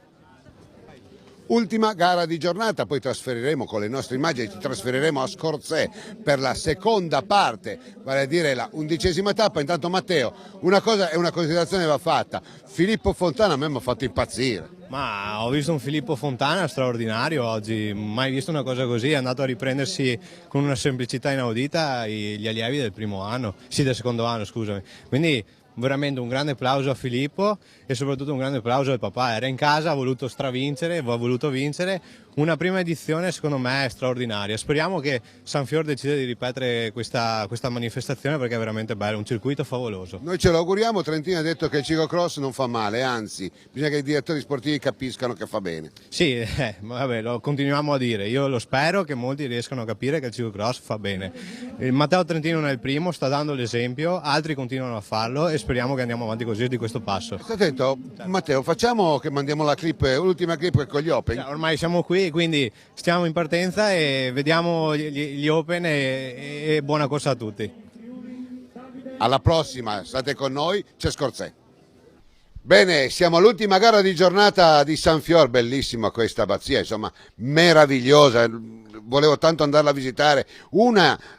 Ultima gara di giornata, poi trasferiremo con le nostre immagini, ci trasferiremo a Scorzè per la seconda parte, vale a dire la 11ª tappa. Intanto Matteo, una cosa e una considerazione va fatta, Filippo Fontana a me mi ha fatto impazzire. Ma ho visto un Filippo Fontana straordinario oggi, mai visto una cosa così, è andato a riprendersi con una semplicità inaudita gli allievi del primo anno, sì del secondo anno scusami, quindi veramente un grande applauso a Filippo e soprattutto un grande applauso al papà. Era in casa, ha voluto stravincere, ha voluto vincere. Una prima edizione secondo me straordinaria. Speriamo che Sanfior decida di ripetere questa manifestazione perché è veramente bello, un circuito favoloso. Noi ce lo auguriamo. Trentino ha detto che il ciclocross non fa male, anzi bisogna che i direttori sportivi capiscano che fa bene. Sì, vabbè, lo continuiamo a dire, io lo spero che molti riescano a capire che il ciclocross fa bene. Il Matteo Trentino non è il primo, sta dando l'esempio, altri continuano a farlo e speriamo che andiamo avanti così di questo passo. Stai attento, Matteo, facciamo che mandiamo la clip, l'ultima clip con gli Open. Ormai siamo qui, quindi stiamo in partenza e vediamo gli Open e buona corsa a tutti. Alla prossima, state con noi, c'è Scorzè. Bene, siamo all'ultima gara di giornata di Sanfior, bellissima questa abbazia, insomma meravigliosa, volevo tanto andarla a visitare.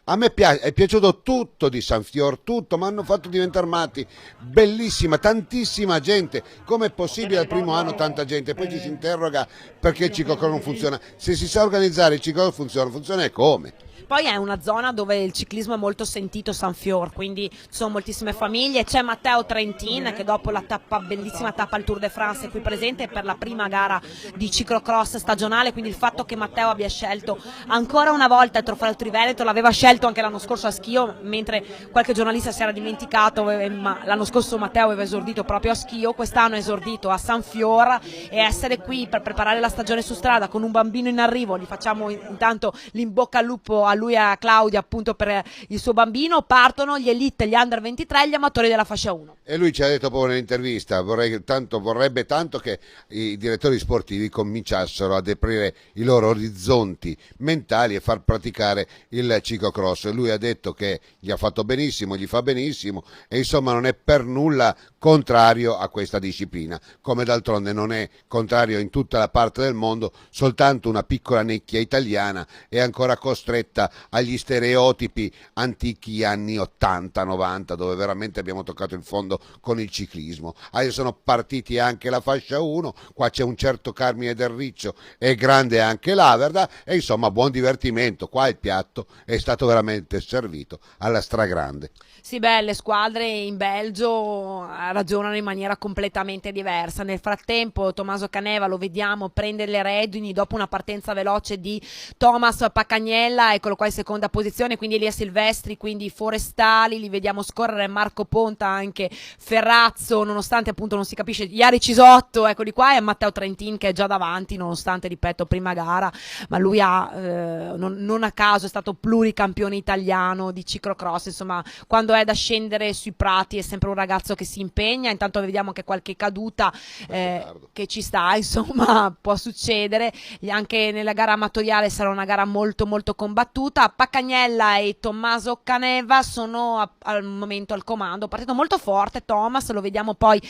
A me è piaciuto tutto di Sanfior, tutto, mi hanno fatto diventare matti, bellissima, tantissima gente, com'è possibile al primo anno tanta gente? Poi ci si interroga perché il ciclocross non funziona, se si sa organizzare il ciclocross funziona e come? Poi è una zona dove il ciclismo è molto sentito, Sanfior, quindi ci sono moltissime famiglie. C'è Matteo Trentin che dopo la bellissima tappa al Tour de France è qui presente per la prima gara di ciclocross stagionale, quindi il fatto che Matteo abbia scelto ancora una volta il Trofeo Triveneto, l'aveva scelto anche l'anno scorso a Schio, mentre qualche giornalista si era dimenticato, ma l'anno scorso Matteo aveva esordito proprio a Schio, quest'anno è esordito a Sanfior, e essere qui per preparare la stagione su strada con un bambino in arrivo, gli facciamo intanto l'in bocca al lupo a lui e a Claudia appunto per il suo bambino. Partono gli elite, gli under 23, gli amatori della fascia 1. E lui ci ha detto proprio nell'intervista, vorrebbe tanto che i direttori sportivi cominciassero ad aprire i loro orizzonti mentali e far praticare il ciclocross. Lui ha detto che gli ha fatto benissimo, gli fa benissimo e insomma non è per nulla contrario a questa disciplina, come d'altronde non è contrario in tutta la parte del mondo, soltanto una piccola nicchia italiana è ancora costretta agli stereotipi antichi anni 80-90 dove veramente abbiamo toccato il fondo con il ciclismo. Adesso sono partiti anche la fascia 1, qua c'è un certo Carmine Del Riccio, è grande anche l'Averda e insomma buon divertimento, qua il piatto è stato veramente servito alla stragrande. Sì, beh, le squadre in Belgio ragionano in maniera completamente diversa. Nel frattempo Tommaso Caneva lo vediamo prendere le redini dopo una partenza veloce di Thomas Paccagnella, eccolo qua in seconda posizione, quindi Elia Silvestri, quindi Forestali, li vediamo scorrere, Marco Ponta, anche Ferrazzo, nonostante appunto non si capisce, Iari Cisotto, eccoli qua, e Matteo Trentin che è già davanti, nonostante, ripeto, prima gara, ma lui non a caso è stato pluricampione italiano di ciclocross, insomma quando è da scendere sui prati è sempre un ragazzo che si impegna. Intanto vediamo anche qualche caduta che ci sta, insomma può succedere, anche nella gara amatoriale sarà una gara molto molto combattuta. Paccagnella e Tommaso Caneva sono al momento al comando, partito molto forte Thomas, lo vediamo poi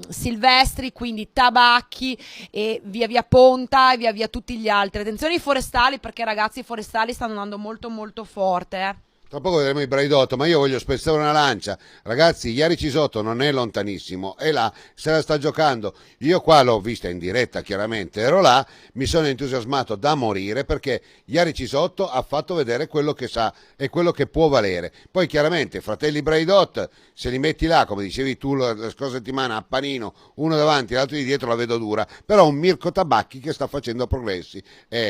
Silvestri, quindi Tabacchi e via via Ponta e via via tutti gli altri. Attenzione ai forestali perché ragazzi i forestali stanno andando molto molto forte. Tra poco vedremo i Braidotto, ma io voglio spezzare una lancia. Ragazzi, Iari Cisotto non è lontanissimo, è là, se la sta giocando. Io qua l'ho vista in diretta, chiaramente, ero là, mi sono entusiasmato da morire perché Iari Cisotto ha fatto vedere quello che sa e quello che può valere. Poi chiaramente, fratelli Braidot, se li metti là, come dicevi tu la scorsa settimana, a panino, uno davanti, l'altro di dietro, la vedo dura. Però un Mirko Tabacchi che sta facendo progressi.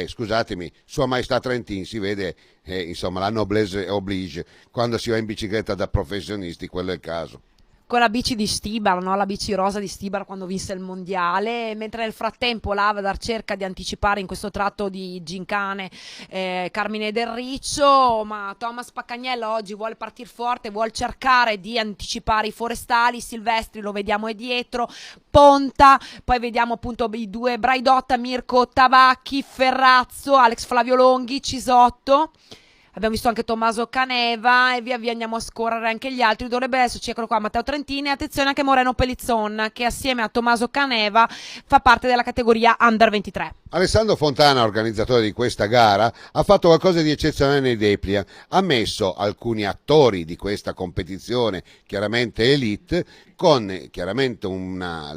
Scusatemi, Sua Maestà Trentin si vede... insomma la noblesse oblige, quando si va in bicicletta da professionisti, quello è il caso. Con la bici di Stibar, no? La bici rosa di Stibar quando vinse il mondiale, mentre nel frattempo l'Avadar cerca di anticipare in questo tratto di gincane Carmine Del Riccio, ma Thomas Paccagnella oggi vuole partire forte, vuole cercare di anticipare i forestali. Silvestri lo vediamo è dietro, Ponta, poi vediamo appunto i due Braidotta, Mirko Tabacchi, Ferrazzo, Alex Flavio Longhi, Cisotto. Abbiamo visto anche Tommaso Caneva e via via andiamo a scorrere anche gli altri. Dovrebbe esserci, eccolo qua, Matteo Trentin e attenzione anche Moreno Pellizzon che assieme a Tommaso Caneva fa parte della categoria Under 23. Alessandro Fontana, organizzatore di questa gara, ha fatto qualcosa di eccezionale nei Deplia. Ha messo alcuni attori di questa competizione, chiaramente elite, con chiaramente una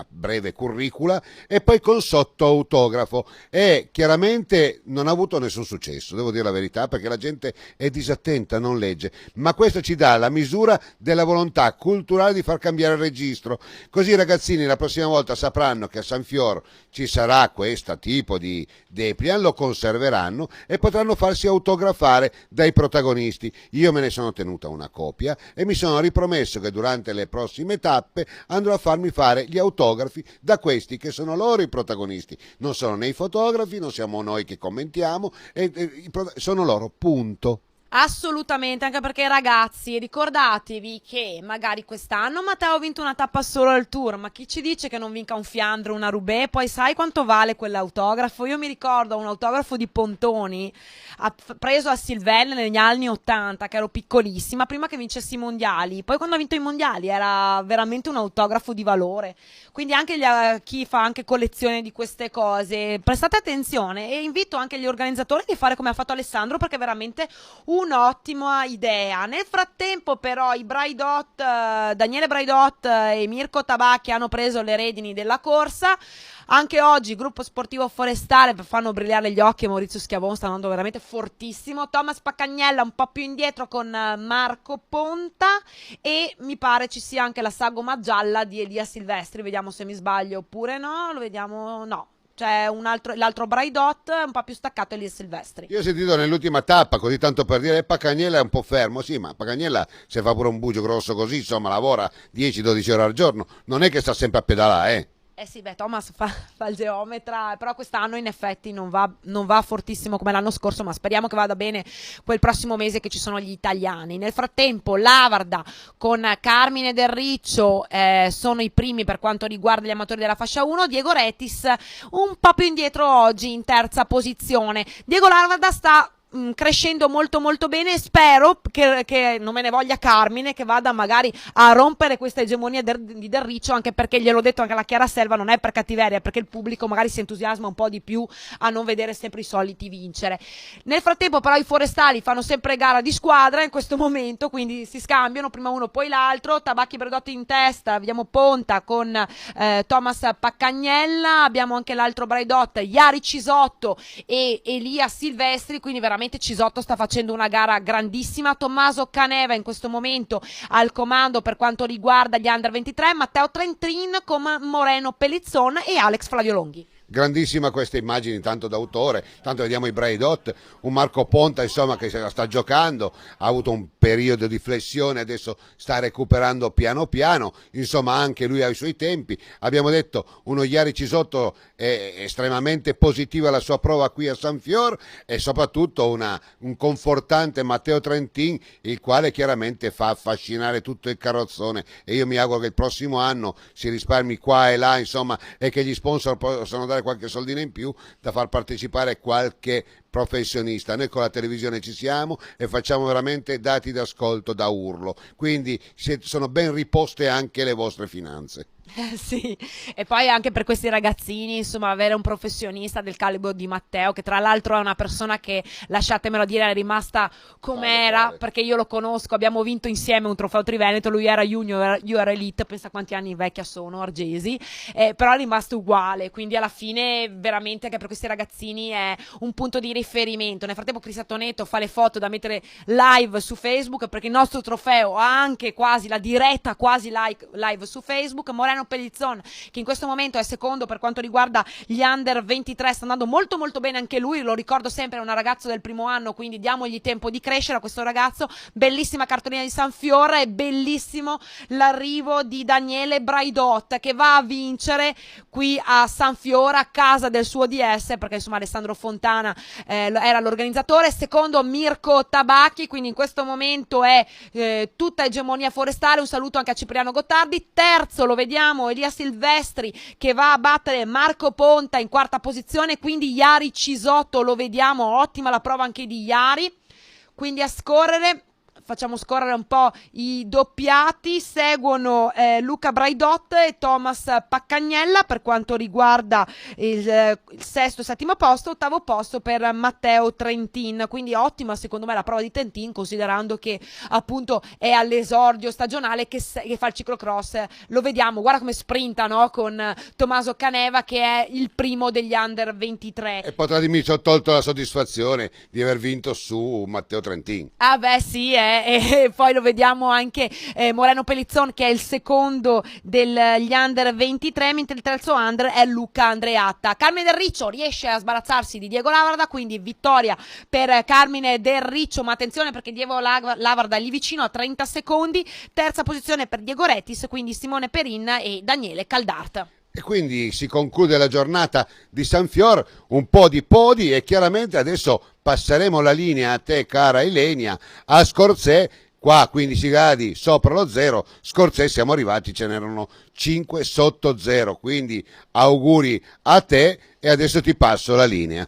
breve curricula e poi con sotto autografo, e chiaramente non ha avuto nessun successo, devo dire la verità, perché la gente è disattenta, non legge, ma questo ci dà la misura della volontà culturale di far cambiare il registro, così i ragazzini la prossima volta sapranno che a San Fior ci sarà questo tipo di Deplian, lo conserveranno e potranno farsi autografare dai protagonisti. Io me ne sono tenuta una copia e mi sono ripromesso che durante le prossime tappe andrò a farmi fare gli autografi da questi che sono loro i protagonisti, non sono né i fotografi, non siamo noi che commentiamo, sono loro, punto. Assolutamente, anche perché ragazzi, ricordatevi che magari quest'anno Matteo ha vinto una tappa solo al Tour, ma chi ci dice che non vinca un Fiandre, una Roubaix? Poi sai quanto vale quell'autografo? Io mi ricordo un autografo di Pontoni preso a Silvelle negli anni 80, che ero piccolissima, prima che vincessi i mondiali. Poi quando ha vinto i mondiali era veramente un autografo di valore. Quindi anche chi fa anche collezione di queste cose, prestate attenzione, e invito anche gli organizzatori di fare come ha fatto Alessandro, perché è veramente un'ottima idea. Nel frattempo però i Braidot, Daniele Braidot e Mirko Tabacchi hanno preso le redini della corsa. Anche oggi il gruppo sportivo Forestale fanno brillare gli occhi, Maurizio Schiavon sta andando veramente fortissimo, Thomas Paccagnella un po' più indietro con Marco Ponta, e mi pare ci sia anche la sagoma gialla di Elia Silvestri, vediamo se mi sbaglio oppure no, lo vediamo, no. C'è l'altro Braidot un po' più staccato, Elia Silvestri. Io ho sentito nell'ultima tappa, così tanto per dire, Paccagnella è un po' fermo, sì, ma Paccagnella se fa pure un bugio grosso così, insomma, lavora 10-12 ore al giorno, non è che sta sempre a pedalare, Eh sì, beh, Thomas fa il geometra, però quest'anno in effetti non va fortissimo come l'anno scorso, ma speriamo che vada bene quel prossimo mese che ci sono gli italiani. Nel frattempo Lavarda con Carmine Del Riccio sono i primi per quanto riguarda gli amatori della fascia 1, Diego Retis un po' più indietro oggi in terza posizione. Diego Lavarda sta crescendo molto molto bene, spero che non me ne voglia Carmine, che vada magari a rompere questa egemonia di Del Riccio, anche perché gliel'ho detto anche alla Chiara Selva, non è per cattiveria, è perché il pubblico magari si entusiasma un po' di più a non vedere sempre i soliti vincere. Nel frattempo però i forestali fanno sempre gara di squadra in questo momento, quindi si scambiano prima uno poi l'altro, Tabacchi Braidot in testa, vediamo Ponta con Thomas Paccagnella, abbiamo anche l'altro Braidot, Iari Cisotto e Elia Silvestri, quindi veramente Cisotto sta facendo una gara grandissima. Tommaso Caneva in questo momento al comando per quanto riguarda gli Under 23, Matteo Trentin con Moreno Pellizzon e Alex Flavio Longhi. Grandissima queste immagini, tanto d'autore, tanto vediamo i Braidot, un Marco Ponta insomma che se la sta giocando, ha avuto un periodo di flessione, adesso sta recuperando piano piano, insomma anche lui ha i suoi tempi. Abbiamo detto uno Iari Cisotto è estremamente positiva la sua prova qui a San Fior, e soprattutto un confortante Matteo Trentin, il quale chiaramente fa affascinare tutto il carrozzone, e io mi auguro che il prossimo anno si risparmi qua e là insomma, e che gli sponsor possano dare qualche soldino in più da far partecipare qualche professionista. Noi con la televisione ci siamo e facciamo veramente dati d'ascolto da urlo, quindi sono ben riposte anche le vostre finanze. Sì, e poi anche per questi ragazzini, insomma, avere un professionista del calibro di Matteo, che tra l'altro è una persona che, lasciatemelo dire, è rimasta com'era, perché io lo conosco, abbiamo vinto insieme un trofeo Triveneto, lui era junior, io ero elite, pensa quanti anni vecchia sono, Argesi, però è rimasto uguale, quindi alla fine veramente anche per questi ragazzini è un punto di riferimento. Nel frattempo Cristian Toneto fa le foto da mettere live su Facebook, perché il nostro trofeo ha anche quasi la diretta quasi live su Facebook. Moreno Pellizzon, che in questo momento è secondo per quanto riguarda gli Under 23, sta andando molto molto bene anche lui, lo ricordo sempre, è un ragazzo del primo anno, quindi diamogli tempo di crescere a questo ragazzo. Bellissima cartolina di San Fiore, e bellissimo l'arrivo di Daniele Braidot, che va a vincere qui a San Fiore, a casa del suo DS, perché insomma Alessandro Fontana era l'organizzatore. Secondo Mirko Tabacchi, quindi in questo momento è tutta egemonia forestale. Un saluto anche a Cipriano Gottardi. Terzo lo vediamo Elia Silvestri, che va a battere Marco Ponta in quarta posizione, quindi Iari Cisotto lo vediamo, ottima la prova anche di Iari, quindi a scorrere facciamo scorrere un po' i doppiati. Seguono Luca Braidot e Thomas Paccagnella per quanto riguarda il sesto e settimo posto, ottavo posto per Matteo Trentin, quindi ottima secondo me la prova di Trentin, considerando che appunto è all'esordio stagionale che fa il ciclocross. Lo vediamo, guarda come sprinta, no? Con Tommaso Caneva che è il primo degli under 23. E potrà dirmi, ci ho tolto la soddisfazione di aver vinto su Matteo Trentin. Ah beh sì, e poi lo vediamo anche Moreno Pellizzon che è il secondo degli under 23, mentre il terzo under è Luca Andreatta. Carmine Del Riccio riesce a sbarazzarsi di Diego Lavarda, quindi vittoria per Carmine Del Riccio, ma attenzione perché Diego Lavarda è lì vicino a 30 secondi. Terza posizione per Diego Retis, quindi Simone Perin e Daniele Caldart. E quindi si conclude la giornata di San Fior, un po' di podi, e chiaramente adesso passeremo la linea a te, cara Ilenia, a Scorzè. Qua 15 gradi sopra lo zero, Scorzè siamo arrivati, ce n'erano 5 sotto zero, quindi auguri a te e adesso ti passo la linea.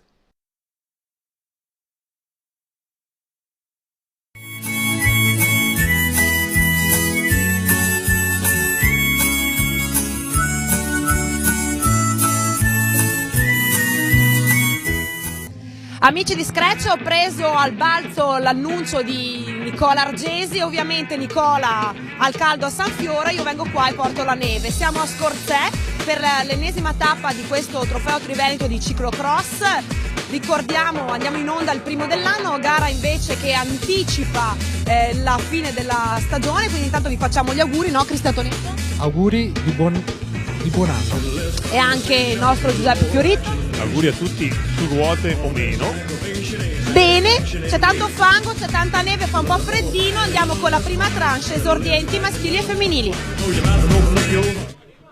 Amici di Scratch, ho preso al balzo l'annuncio di Nicola Argesi. Ovviamente Nicola al caldo a San Fiore, io vengo qua e porto la neve. Siamo a Scorzè per l'ennesima tappa di questo trofeo Triveneto di ciclocross. Ricordiamo, andiamo in onda il primo dell'anno, gara invece che anticipa la fine della stagione, quindi intanto vi facciamo gli auguri, no Cristian Tonetto? Auguri di buon anno. E anche il nostro Giuseppe Fioretti. Auguri a tutti, su ruote o meno. Bene, c'è tanto fango, c'è tanta neve, fa un po' freddino, andiamo con la prima tranche, esordienti maschili e femminili.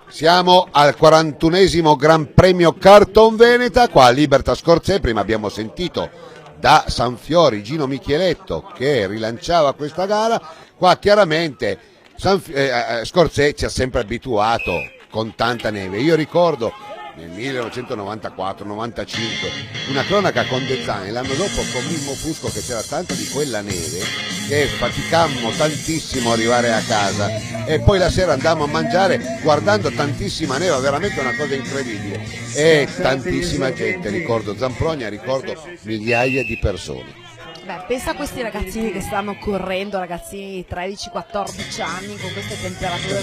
Siamo al 41esimo Gran Premio Carton Veneta, qua a Libertas Scorzè. Prima abbiamo sentito da San Fiori Gino Micheletto che rilanciava questa gara. Qua chiaramente Scorzè ci ha sempre abituato con tanta neve. Io ricordo nel 1994-95 una cronaca con De Zane l'anno dopo con Mimmo Fusco che c'era tanta di quella neve che faticammo tantissimo a arrivare a casa e poi la sera andammo a mangiare guardando tantissima neve, veramente una cosa incredibile, e tantissima gente, ricordo Zampogna, ricordo migliaia di persone. Beh, pensa a questi ragazzini che stanno correndo, ragazzini di 13-14 anni con queste temperature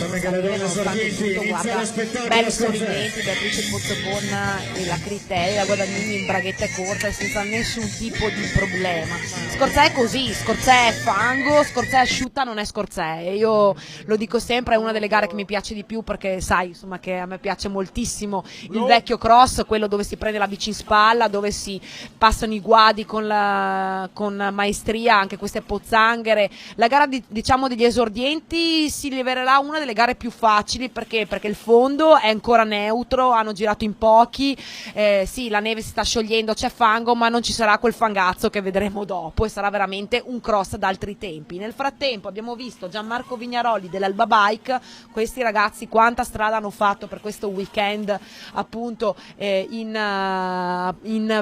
nonostante tutto, guarda, belli sorridenti, Beatrice Pozzobon e la Critelli, la Guadagnini in braghette corte senza nessun tipo di problema. Scorzè è così, Scorzè è fango, Scorzè asciutta, non è Scorzè. E io lo dico sempre, è una delle gare che mi piace di più perché sai, insomma, che a me piace moltissimo il vecchio cross, quello dove si prende la bici in spalla, dove si passano i guadi con maestria, anche queste pozzanghere. La gara diciamo degli esordienti si rivelerà una delle gare più facili perché il fondo è ancora neutro, hanno girato in pochi, sì, la neve si sta sciogliendo, c'è fango, ma non ci sarà quel fangazzo che vedremo dopo e sarà veramente un cross d'altri tempi. Nel frattempo abbiamo visto Gianmarco Vignaroli dell'Alba Bike, questi ragazzi quanta strada hanno fatto per questo weekend appunto in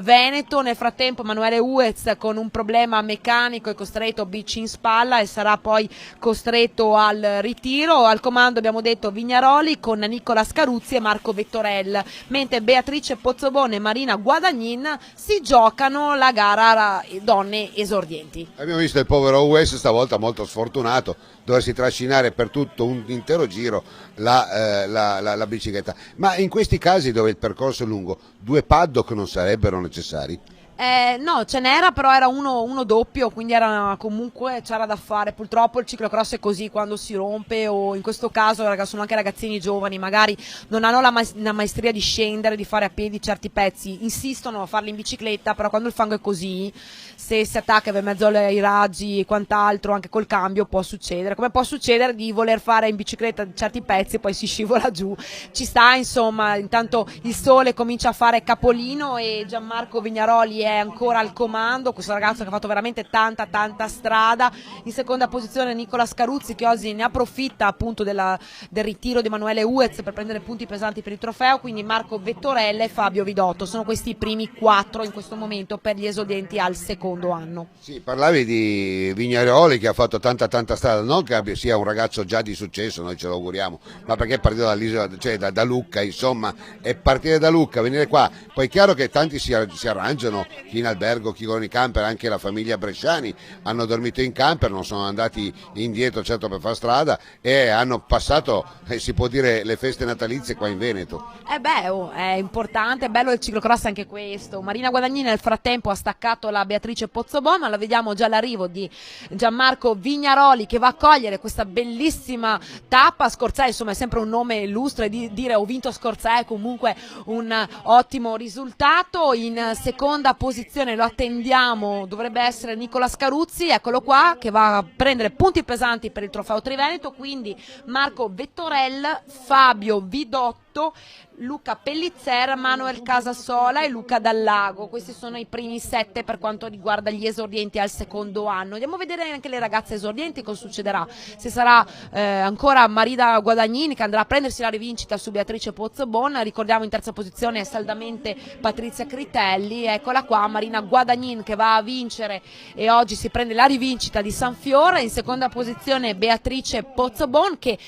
Veneto. Nel frattempo Emanuele Uez con un problema meccanico è costretto bici in spalla e sarà poi costretto al ritiro. Al comando abbiamo detto Vignaroli con Nicola Scaruzzi e Marco Vettorel, mentre Beatrice Pozzobon e Marina Guadagnin si giocano la gara donne esordienti. Abbiamo visto il povero US stavolta molto sfortunato, doversi trascinare per tutto un intero giro la bicicletta. Ma in questi casi dove il percorso è lungo, 2 paddock non sarebbero necessari? No, ce n'era, però era uno doppio, quindi comunque c'era da fare. Purtroppo il ciclocross è così, quando si rompe, o in questo caso sono anche ragazzini giovani, magari non hanno la maestria di scendere, di fare a piedi certi pezzi, insistono a farli in bicicletta, però quando il fango è così, se si attacca per mezzo ai raggi e quant'altro, anche col cambio può succedere, come può succedere di voler fare in bicicletta certi pezzi e poi si scivola giù. Ci sta, insomma. Intanto il sole comincia a fare capolino e Gianmarco Vignaroli è è ancora al comando, questo ragazzo che ha fatto veramente tanta strada. In seconda posizione Nicola Scaruzzi, che oggi ne approfitta appunto del ritiro di Emanuele Uez per prendere punti pesanti per il trofeo, quindi Marco Vettorella e Fabio Vidotto sono questi i primi 4 in questo momento per gli esordenti al secondo anno. Sì, parlavi di Vignaioli che ha fatto tanta strada, non che sia un ragazzo già di successo, noi ce lo auguriamo, ma perché è partito dall'isola, cioè da Lucca, insomma, e partire da Lucca, venire qua, poi è chiaro che tanti si arrangiano, chi in albergo, chi con i camper, anche la famiglia Bresciani hanno dormito in camper, non sono andati indietro certo per far strada e hanno passato, si può dire, le feste natalizie qua in Veneto. È importante, è bello il ciclocross anche questo. Marina Guadagnini nel frattempo ha staccato la Beatrice Pozzobon, ma la vediamo già all'arrivo di Gianmarco Vignaroli che va a cogliere questa bellissima tappa. Scorzè, insomma, è sempre un nome illustre, dire ho vinto Scorzè è comunque un ottimo risultato. In seconda posizione lo attendiamo, dovrebbe essere Nicola Scaruzzi, eccolo qua, che va a prendere punti pesanti per il trofeo Triveneto, quindi Marco Vettorella, Fabio Vidotto, Luca Pellizzera, Manuel Casasola e Luca Dallago. Questi sono i primi 7 per quanto riguarda gli esordienti al secondo anno. Andiamo a vedere anche le ragazze esordienti, cosa succederà, se sarà ancora Marina Guadagnini che andrà a prendersi la rivincita su Beatrice Pozzobon. Ricordiamo in terza posizione saldamente Patrizia Critelli, eccola qua Marina Guadagnini che va a vincere e oggi si prende la rivincita di San Fiore. In seconda posizione Beatrice Pozzobon che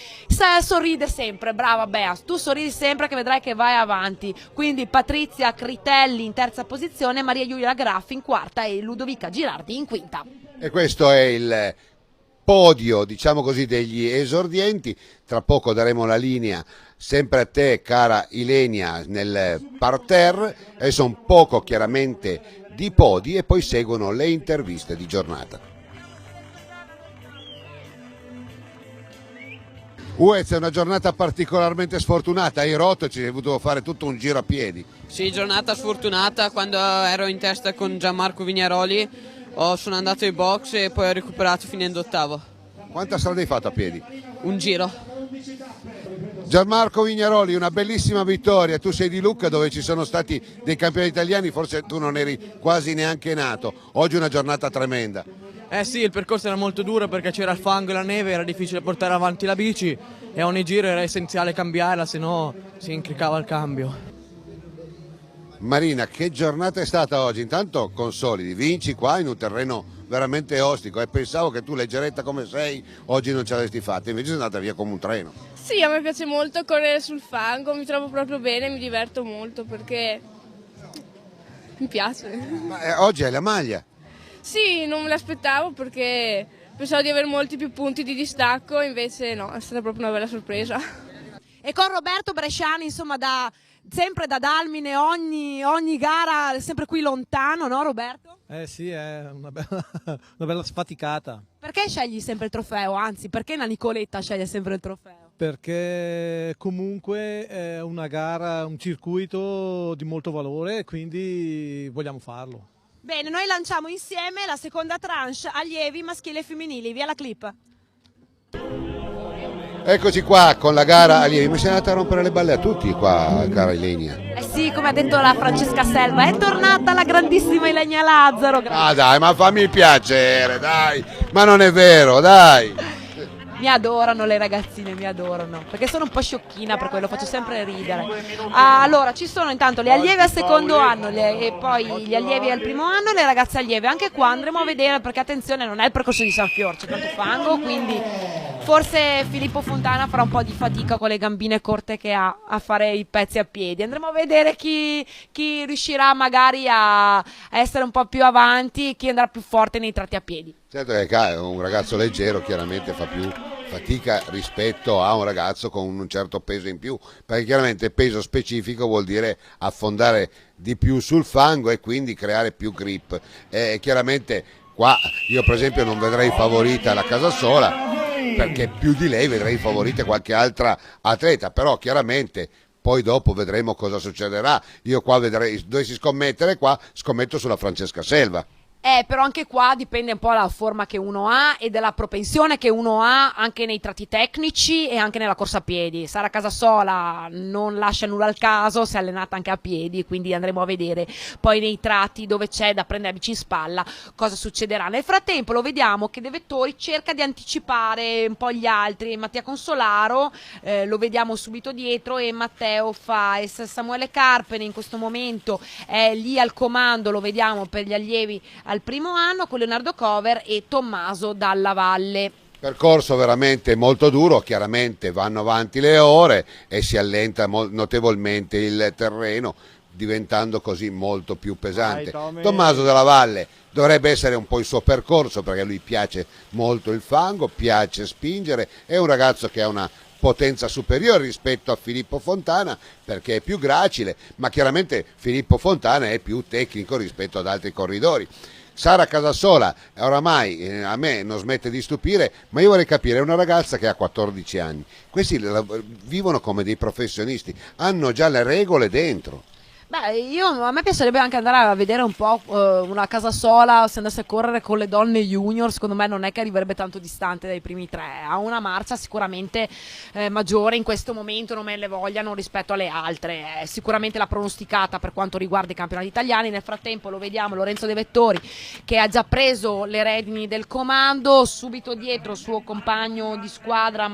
sorride sempre, brava Bea, tu sorridi sempre che vedrai che vai avanti. Quindi Patrizia Critelli in terza posizione, Maria Giulia Graffi in quarta e Ludovica Girardi in quinta. E questo è il podio, diciamo così, degli esordienti. Tra poco daremo la linea sempre a te, cara Ilenia, nel parterre. Adesso un poco chiaramente di podi e poi seguono le interviste di giornata. Uez, è una giornata particolarmente sfortunata, hai rotto e ci hai dovuto fare tutto un giro a piedi. Sì, giornata sfortunata, quando ero in testa con Gianmarco Vignaroli sono andato ai box e poi ho recuperato finendo ottavo. Quanta strada hai fatto a piedi? Un giro. Gianmarco Vignaroli, una bellissima vittoria, tu sei di Lucca dove ci sono stati dei campioni italiani, forse tu non eri quasi neanche nato, oggi una giornata tremenda. Eh sì, il percorso era molto duro perché c'era il fango e la neve, era difficile portare avanti la bici e a ogni giro era essenziale cambiarla, se no si incriccava il cambio. Marina, che giornata è stata oggi? Intanto consolidi, vinci qua in un terreno veramente ostico e pensavo che tu, leggeretta come sei, oggi non ce l'avresti fatta, invece sei andata via come un treno. Sì, a me piace molto correre sul fango, mi trovo proprio bene, mi diverto molto perché mi piace. Ma oggi hai la maglia? Sì, non me l'aspettavo perché pensavo di avere molti più punti di distacco, invece no, è stata proprio una bella sorpresa. E con Roberto Bresciani, insomma, sempre da Dalmine, ogni gara sempre qui lontano, no Roberto? Sì, è una bella sfaticata. Perché scegli sempre il trofeo? Anzi, perché la Nicoletta sceglie sempre il trofeo? Perché comunque è una gara, un circuito di molto valore, quindi vogliamo farlo. Bene, noi lanciamo insieme la seconda tranche allievi maschili e femminili. Via la clip. Eccoci qua con la gara allievi, mi sei andata a rompere le balle a tutti qua, cara Ilenia. Eh sì, come ha detto la Francesca Selva, è tornata la grandissima Ilenia Lazzaro. Ah dai, ma fammi il piacere, dai, ma non è vero, dai. Mi adorano le ragazzine, mi adorano, perché sono un po' sciocchina, per quello faccio sempre ridere. Allora, ci sono intanto le allievi al secondo anno e poi gli allievi al primo anno e le ragazze allieve. Anche qua andremo a vedere, perché attenzione, non è il percorso di San Fior, c'è tanto fango, quindi forse Filippo Fontana farà un po' di fatica con le gambine corte che ha a fare i pezzi a piedi. Andremo a vedere chi riuscirà magari a essere un po' più avanti, chi andrà più forte nei tratti a piedi. Certo che un ragazzo leggero chiaramente fa più fatica rispetto a un ragazzo con un certo peso in più, perché chiaramente peso specifico vuol dire affondare di più sul fango e quindi creare più grip. Chiaramente qua io per esempio non vedrei favorita la Casasola, perché più di lei vedrei favorita qualche altra atleta, però chiaramente poi dopo vedremo cosa succederà. Io qua dovessi scommettere, qua scommetto sulla Francesca Selva. Però anche qua dipende un po' dalla forma che uno ha e dalla propensione che uno ha anche nei tratti tecnici e anche nella corsa a piedi. Sara Casasola non lascia nulla al caso, si è allenata anche a piedi, quindi andremo a vedere poi nei tratti dove c'è da prendere la bici in spalla cosa succederà. Nel frattempo lo vediamo che De Vettori cerca di anticipare un po' gli altri. Mattia Consolaro lo vediamo subito dietro e Matteo Faes. Samuele Carpene in questo momento è lì al comando, lo vediamo per gli allievi al primo anno, con Leonardo Cover e Tommaso Dalla Valle. Percorso veramente molto duro, chiaramente vanno avanti le ore e si allenta notevolmente il terreno, diventando così molto più pesante. Tommaso Dalla Valle dovrebbe essere un po' il suo percorso, perché a lui piace molto il fango, piace spingere, è un ragazzo che ha una potenza superiore rispetto a Filippo Fontana perché è più gracile, ma chiaramente Filippo Fontana è più tecnico rispetto ad altri corridori. Sara Casasola oramai a me non smette di stupire, ma io vorrei capire, è una ragazza che ha 14 anni, questi vivono come dei professionisti, hanno già le regole dentro. Beh, a me piacerebbe anche andare a vedere un po' una Casasola, se andasse a correre con le donne junior, secondo me non è che arriverebbe tanto distante dai primi tre, ha una marcia sicuramente maggiore in questo momento, non me le vogliano rispetto alle altre, è sicuramente la pronosticata per quanto riguarda i campionati italiani. Nel frattempo lo vediamo Lorenzo De Vettori che ha già preso le redini del comando, subito dietro il suo compagno di squadra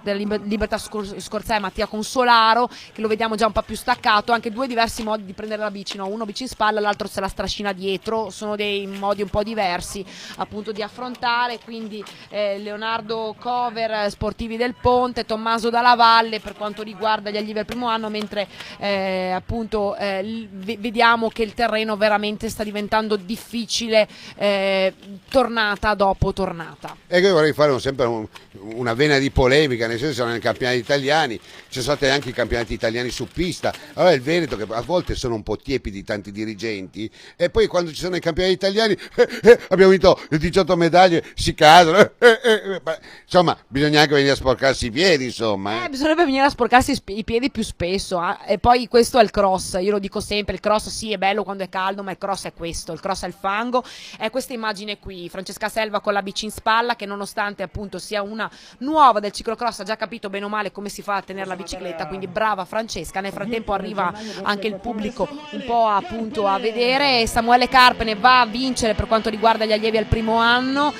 Libertà Scorzè, Mattia Consolaro, che lo vediamo già un po' più staccato, anche due diversi modi di prendere la bici, no? Uno bici in spalla, l'altro se la strascina dietro, sono dei modi un po' diversi appunto di affrontare, quindi Leonardo Cover, Sportivi del Ponte, Tommaso Dalla Valle per quanto riguarda gli allievi al primo anno, mentre appunto vediamo che il terreno veramente sta diventando difficile tornata dopo tornata. E io vorrei fare sempre una vena di polemica, nel senso che sono nei campionati italiani, ci sono stati anche i campionati italiani su pista. Allora il Veneto, che a volte sono un po' tiepidi tanti dirigenti, e poi quando ci sono i campionati italiani abbiamo vinto 18 medaglie, si cadono, insomma bisogna anche venire a sporcarsi i piedi, insomma. Bisognerebbe venire a sporcarsi i piedi più spesso, e poi questo è il cross, io lo dico sempre, il cross sì è bello quando è caldo, ma il cross è questo, il cross è il fango, è questa immagine qui, Francesca Selva con la bici in spalla, che nonostante appunto sia una nuova del ciclocross ha già capito bene o male come si fa a tenere la bicicletta, quindi brava Francesca. Nel frattempo arriva anche il pubblico un po' appunto a vedere, e Samuele Carpene va a vincere per quanto riguarda gli allievi al primo anno,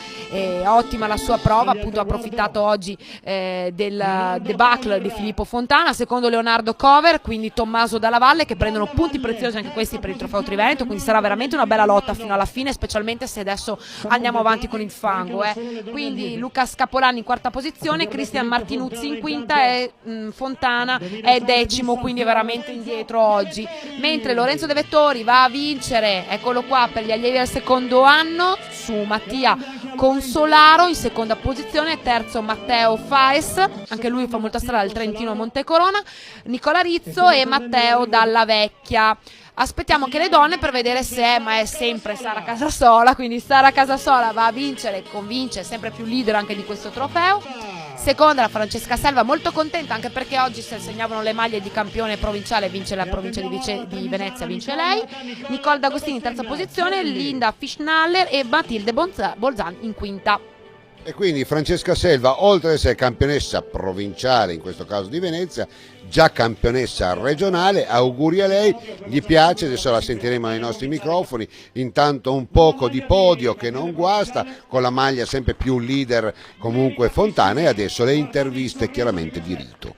ottima la sua prova, appunto ha approfittato oggi del debacle di Filippo Fontana. Secondo Leonardo Cover, quindi Tommaso Dalla Valle, che prendono punti preziosi anche questi per il trofeo Triveneto, quindi sarà veramente una bella lotta fino alla fine, specialmente se adesso andiamo avanti con il fango. Quindi Luca Scapolani in quarta posizione, Cristian Martinuzzi in quinta e Fontana è decimo, quindi è veramente indietro oggi, mentre Lorenzo De Vettori va a vincere, eccolo qua, per gli allievi al secondo anno su Mattia Consolaro in seconda posizione, terzo Matteo Faes, anche lui fa molta strada, il Trentino a Montecorona, Nicola Rizzo e Matteo Dalla Vecchia. Aspettiamo che le donne per vedere se ma è sempre Sara Casasola, quindi Sara Casasola va a vincere, convince, sempre più leader anche di questo trofeo. Seconda la Francesca Selva, molto contenta anche perché oggi si assegnavano le maglie di campione provinciale, vince la provincia di Venezia, vince lei. Nicole D'Agostini in terza posizione, Linda Fischnaller e Matilde Bolzan in quinta. E quindi Francesca Selva, oltre ad essere campionessa provinciale, in questo caso di Venezia, già campionessa regionale, auguri a lei, gli piace, adesso la sentiremo nei nostri microfoni, intanto un poco di podio che non guasta, con la maglia sempre più leader comunque Fontana, e adesso le interviste chiaramente di rito.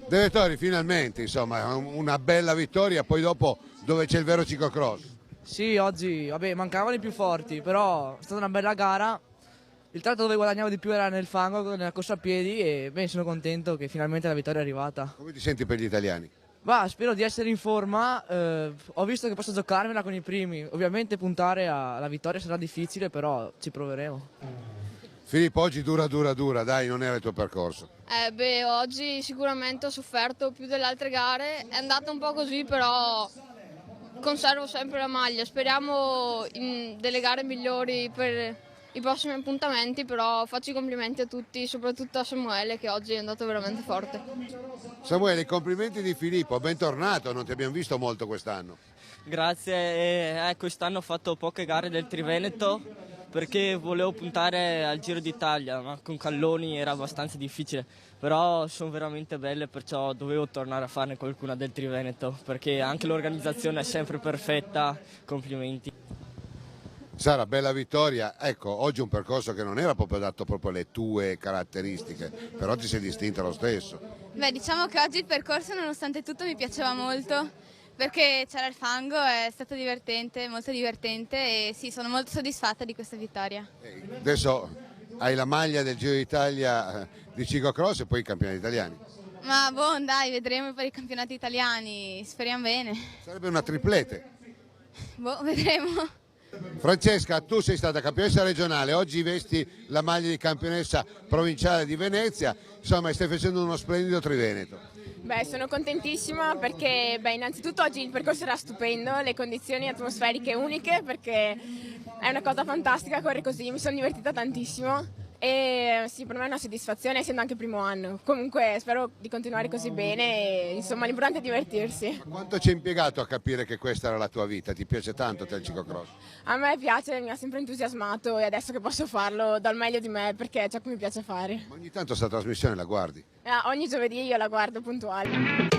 De Vettori, finalmente, insomma, una bella vittoria, poi dopo dove c'è il vero ciclocross. Sì, oggi mancavano i più forti, però è stata una bella gara. Il tratto dove guadagnavo di più era nel fango, nella corsa a piedi, e sono contento che finalmente la vittoria è arrivata. Come ti senti per gli italiani? Spero di essere in forma, ho visto che posso giocarmela con i primi, ovviamente puntare alla vittoria sarà difficile, però ci proveremo. Filippo, oggi dura, dai, non era il tuo percorso. Oggi sicuramente ho sofferto più delle altre gare, è andata un po' così, però conservo sempre la maglia, speriamo in delle gare migliori per i prossimi appuntamenti, però faccio i complimenti a tutti, soprattutto a Samuele che oggi è andato veramente forte. Samuele, i complimenti di Filippo, bentornato, non ti abbiamo visto molto quest'anno. Grazie, quest'anno ho fatto poche gare del Triveneto perché volevo puntare al Giro d'Italia, ma con Calloni era abbastanza difficile, però sono veramente belle, perciò dovevo tornare a farne qualcuna del Triveneto, perché anche l'organizzazione è sempre perfetta, complimenti. Sara, bella vittoria, ecco, oggi un percorso che non era proprio adatto proprio alle tue caratteristiche, però ti sei distinta lo stesso. Beh, diciamo che oggi il percorso nonostante tutto mi piaceva molto, perché c'era il fango, è stato divertente, molto divertente e sì, sono molto soddisfatta di questa vittoria. Adesso hai la maglia del Giro d'Italia di ciclocross e poi i campionati italiani. Ma boh, dai, vedremo per i campionati italiani, speriamo bene. Sarebbe una triplete. Boh, vedremo. Francesca, tu sei stata campionessa regionale, oggi vesti la maglia di campionessa provinciale di Venezia, insomma stai facendo uno splendido Triveneto. Beh, sono contentissima perché innanzitutto oggi il percorso era stupendo, le condizioni atmosferiche uniche, perché è una cosa fantastica correre così, mi sono divertita tantissimo e sì, per me è una soddisfazione essendo anche il primo anno. Comunque spero di continuare così bene e insomma l'importante è divertirsi. Ma quanto ci hai impiegato a capire che questa era la tua vita? Ti piace tanto te il ciclocross? A me piace, mi ha sempre entusiasmato e adesso che posso farlo do il meglio di me perché è ciò che mi piace fare. Ma ogni tanto questa trasmissione la guardi? Ogni giovedì io la guardo puntuale.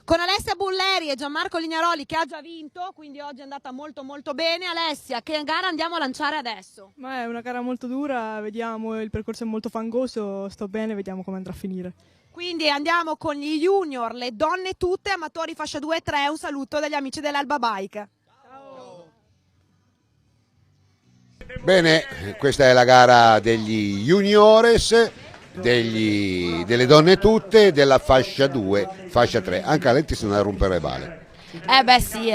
Con Alessia Bulleri e Gianmarco Lignaroli che ha già vinto, quindi oggi è andata molto molto bene. Alessia, che gara andiamo a lanciare adesso? Ma è una gara molto dura, vediamo, il percorso è molto fangoso, sto bene, vediamo come andrà a finire. Quindi andiamo con gli junior, le donne tutte, amatori fascia 2 e 3, un saluto dagli amici dell'Alba Bike. Bene, questa è la gara degli juniores, delle donne tutte, della fascia 2, fascia 3. Anche Aletti se ne rompere vale. Beh sì,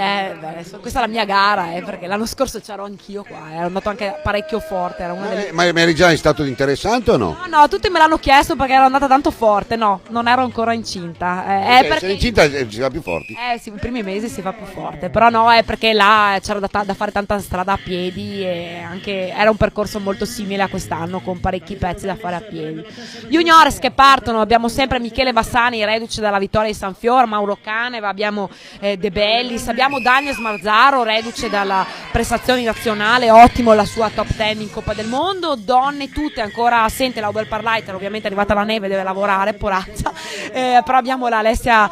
questa è la mia gara, perché l'anno scorso c'ero anch'io qua, ero andato anche parecchio forte. Era una delle... Ma eri già in stato di interessante o no? No, tutti me l'hanno chiesto perché ero andata tanto forte, no, non ero ancora incinta. Perché... Sei incinta si va più forti? Sì, i primi mesi si fa più forte, però no, è perché là c'era da fare tanta strada a piedi e anche era un percorso molto simile a quest'anno con parecchi pezzi da fare a piedi. Juniores che partono, abbiamo sempre Michele Bassani, reduce dalla vittoria di San Fior, Mauro Caneva, abbiamo De Bellis, abbiamo Daniel Smarzaro, reduce dalla prestazione nazionale, ottimo la sua top 10 in Coppa del Mondo. Donne tutte ancora assente la Oberparleiter, ovviamente è arrivata la neve, deve lavorare, poraccia, però abbiamo la Alessia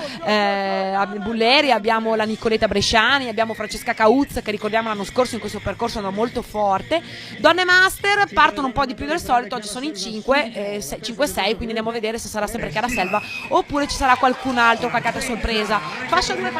Bulleri, abbiamo la Nicoletta Bresciani, abbiamo Francesca Cauz che ricordiamo l'anno scorso in questo percorso andò molto forte. Donne master partono un po' di più del solito, oggi sono in 5-6, quindi andiamo a vedere se sarà sempre Chiara Selva oppure ci sarà qualcun altro, qualche altra sorpresa. Fascia 2,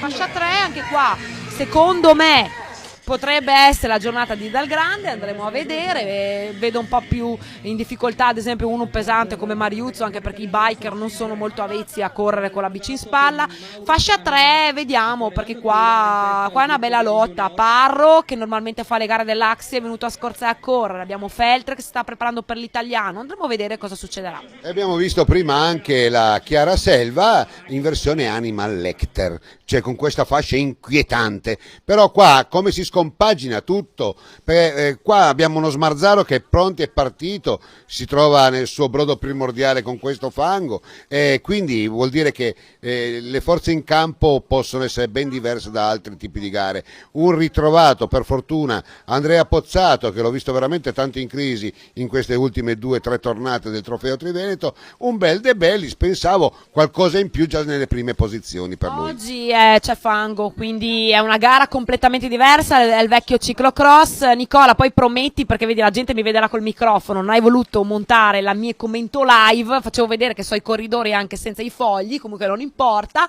fascia 3, anche qua secondo me potrebbe essere la giornata di Dal Grande, andremo a vedere. Vedo un po' più in difficoltà ad esempio uno pesante come Mariuzzo, anche perché i biker non sono molto avvezzi a correre con la bici in spalla. Fascia 3 vediamo, perché qua è una bella lotta. Parro che normalmente fa le gare dell'Axi è venuto a Scorzè a correre, abbiamo Feltre che si sta preparando per l'italiano, andremo a vedere cosa succederà. E abbiamo visto prima anche la Chiara Selva in versione Animal Lecter, cioè con questa fascia inquietante, però qua come si scopre scompagina tutto, perché qua abbiamo uno Smarzaro che è pronto e partito, si trova nel suo brodo primordiale con questo fango, e quindi vuol dire che le forze in campo possono essere ben diverse da altri tipi di gare. Un ritrovato, per fortuna, Andrea Pozzato, che l'ho visto veramente tanto in crisi in queste ultime 2 o 3 tornate del Trofeo Triveneto, un bel De Bellis, pensavo qualcosa in più già nelle prime posizioni per lui. Oggi c'è fango, quindi è una gara completamente diversa, è il vecchio ciclocross. Nicola, poi prometti, perché vedi la gente mi vederà col microfono, non hai voluto montare la mia commento live, facevo vedere che so i corridori anche senza i fogli, comunque non importa.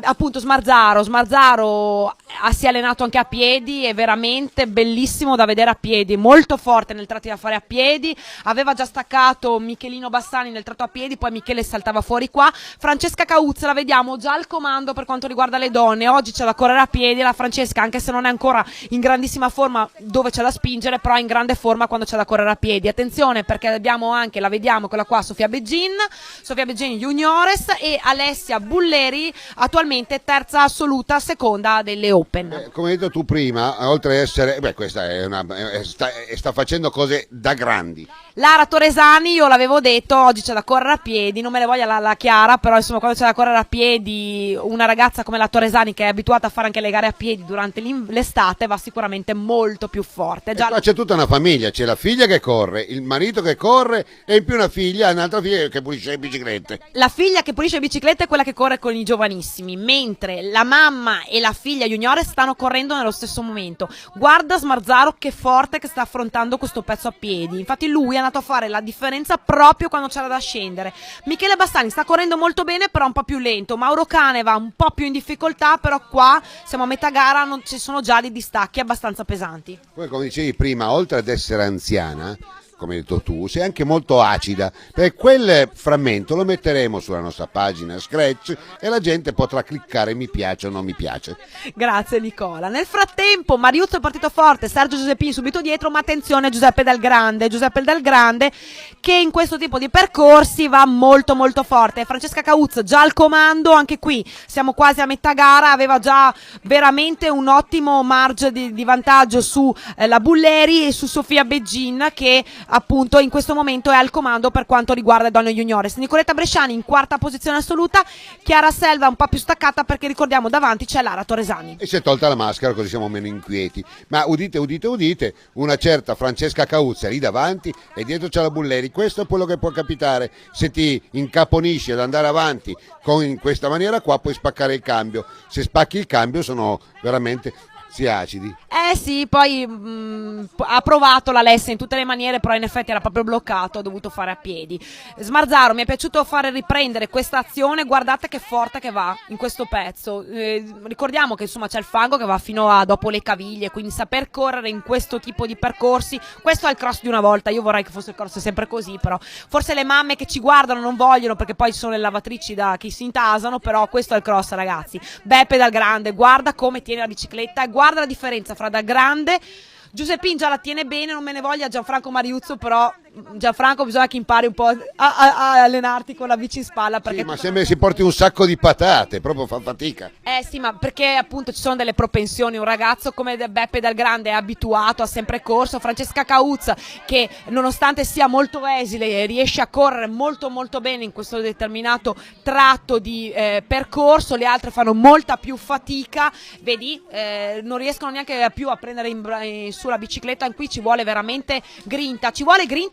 Appunto Smarzaro si è allenato anche a piedi, è veramente bellissimo da vedere a piedi, molto forte nel tratto da fare a piedi, aveva già staccato Michelino Bassani nel tratto a piedi, poi Michele saltava fuori qua. Francesca Cauzza la vediamo già al comando per quanto riguarda le donne, oggi c'è da correre a piedi, la Francesca, anche se non è ancora in grandissima forma dove c'è da spingere, però è in grande forma quando c'è da correre a piedi. Attenzione, perché abbiamo anche, la vediamo quella qua, Sofia Beggin Juniores, e Alessia Bulleri, attualmente terza assoluta, seconda delle Open. Come hai detto tu prima, oltre ad essere, questa sta facendo cose da grandi. Lara Toresani, io l'avevo detto, oggi c'è da correre a piedi, non me ne voglia la Chiara, però insomma quando c'è da correre a piedi una ragazza come la Toresani, che è abituata a fare anche le gare a piedi durante l'estate, va sicuramente molto più forte. Già Qua c'è tutta una famiglia, c'è la figlia che corre, il marito che corre e in più un'altra figlia che pulisce le biciclette. La figlia che pulisce le biciclette è quella che corre con i giovanissimi, mentre la mamma e la figlia juniore stanno correndo nello stesso momento. Guarda Smarzaro che forte che sta affrontando questo pezzo a piedi, infatti lui è andato a fare la differenza proprio quando c'era da scendere. Michele Bassani sta correndo molto bene, però un po' più lento. Mauro Cane va un po' più in difficoltà, però qua siamo a metà gara, non ci sono già dei distacchi abbastanza pesanti. Poi, come dicevi prima, oltre ad essere anziana, come hai detto tu, sei anche molto acida, perché quel frammento lo metteremo sulla nostra pagina Scratch e la gente potrà cliccare mi piace o non mi piace. Grazie Nicola. Nel frattempo Mariuzzo è partito forte, Sergio Giuseppini subito dietro, ma attenzione a Giuseppe Del Grande che in questo tipo di percorsi va molto molto forte. Francesca Cauzza già al comando, anche qui siamo quasi a metà gara, aveva già veramente un ottimo margine di vantaggio su la Bulleri e su Sofia Beggin, che appunto in questo momento è al comando per quanto riguarda le donne juniores. Nicoletta Bresciani in quarta posizione assoluta, Chiara Selva un po' più staccata perché ricordiamo davanti c'è Lara Toresani. E si è tolta la maschera così siamo meno inquieti. Ma udite, una certa Francesca Cauzza lì davanti e dietro c'è la Bulleri. Questo è quello che può capitare se ti incaponisci ad andare avanti in questa maniera qua, puoi spaccare il cambio. Se spacchi il cambio sono veramente acidi. Sì, poi ha provato l'Alessia in tutte le maniere, però in effetti era proprio bloccato, ha dovuto fare a piedi. Smarzaro, mi è piaciuto fare riprendere questa azione, guardate che forte che va in questo pezzo. Ricordiamo che insomma c'è il fango che va fino a dopo le caviglie, quindi saper correre in questo tipo di percorsi, questo è il cross di una volta, io vorrei che fosse il cross sempre così, però forse le mamme che ci guardano non vogliono perché poi sono le lavatrici da chi si intasano, però questo è il cross ragazzi. Beppe Dal Grande, guarda come tiene la bicicletta e guarda la differenza fra Dal Grande, Giuseppin già la tiene bene, non me ne voglia Gianfranco Mariuzzo, però Gianfranco bisogna che impari un po' a allenarti con la bici in spalla perché sì, ma sembra che si porti un sacco di patate, proprio fa fatica. Sì, ma perché appunto ci sono delle propensioni, un ragazzo come Beppe Dal Grande è abituato, ha sempre corso, Francesca Cauzza che nonostante sia molto esile riesce a correre molto molto bene in questo determinato tratto di percorso, le altre fanno molta più fatica, vedi, non riescono neanche più a prendere sulla bicicletta, qui ci vuole veramente grinta,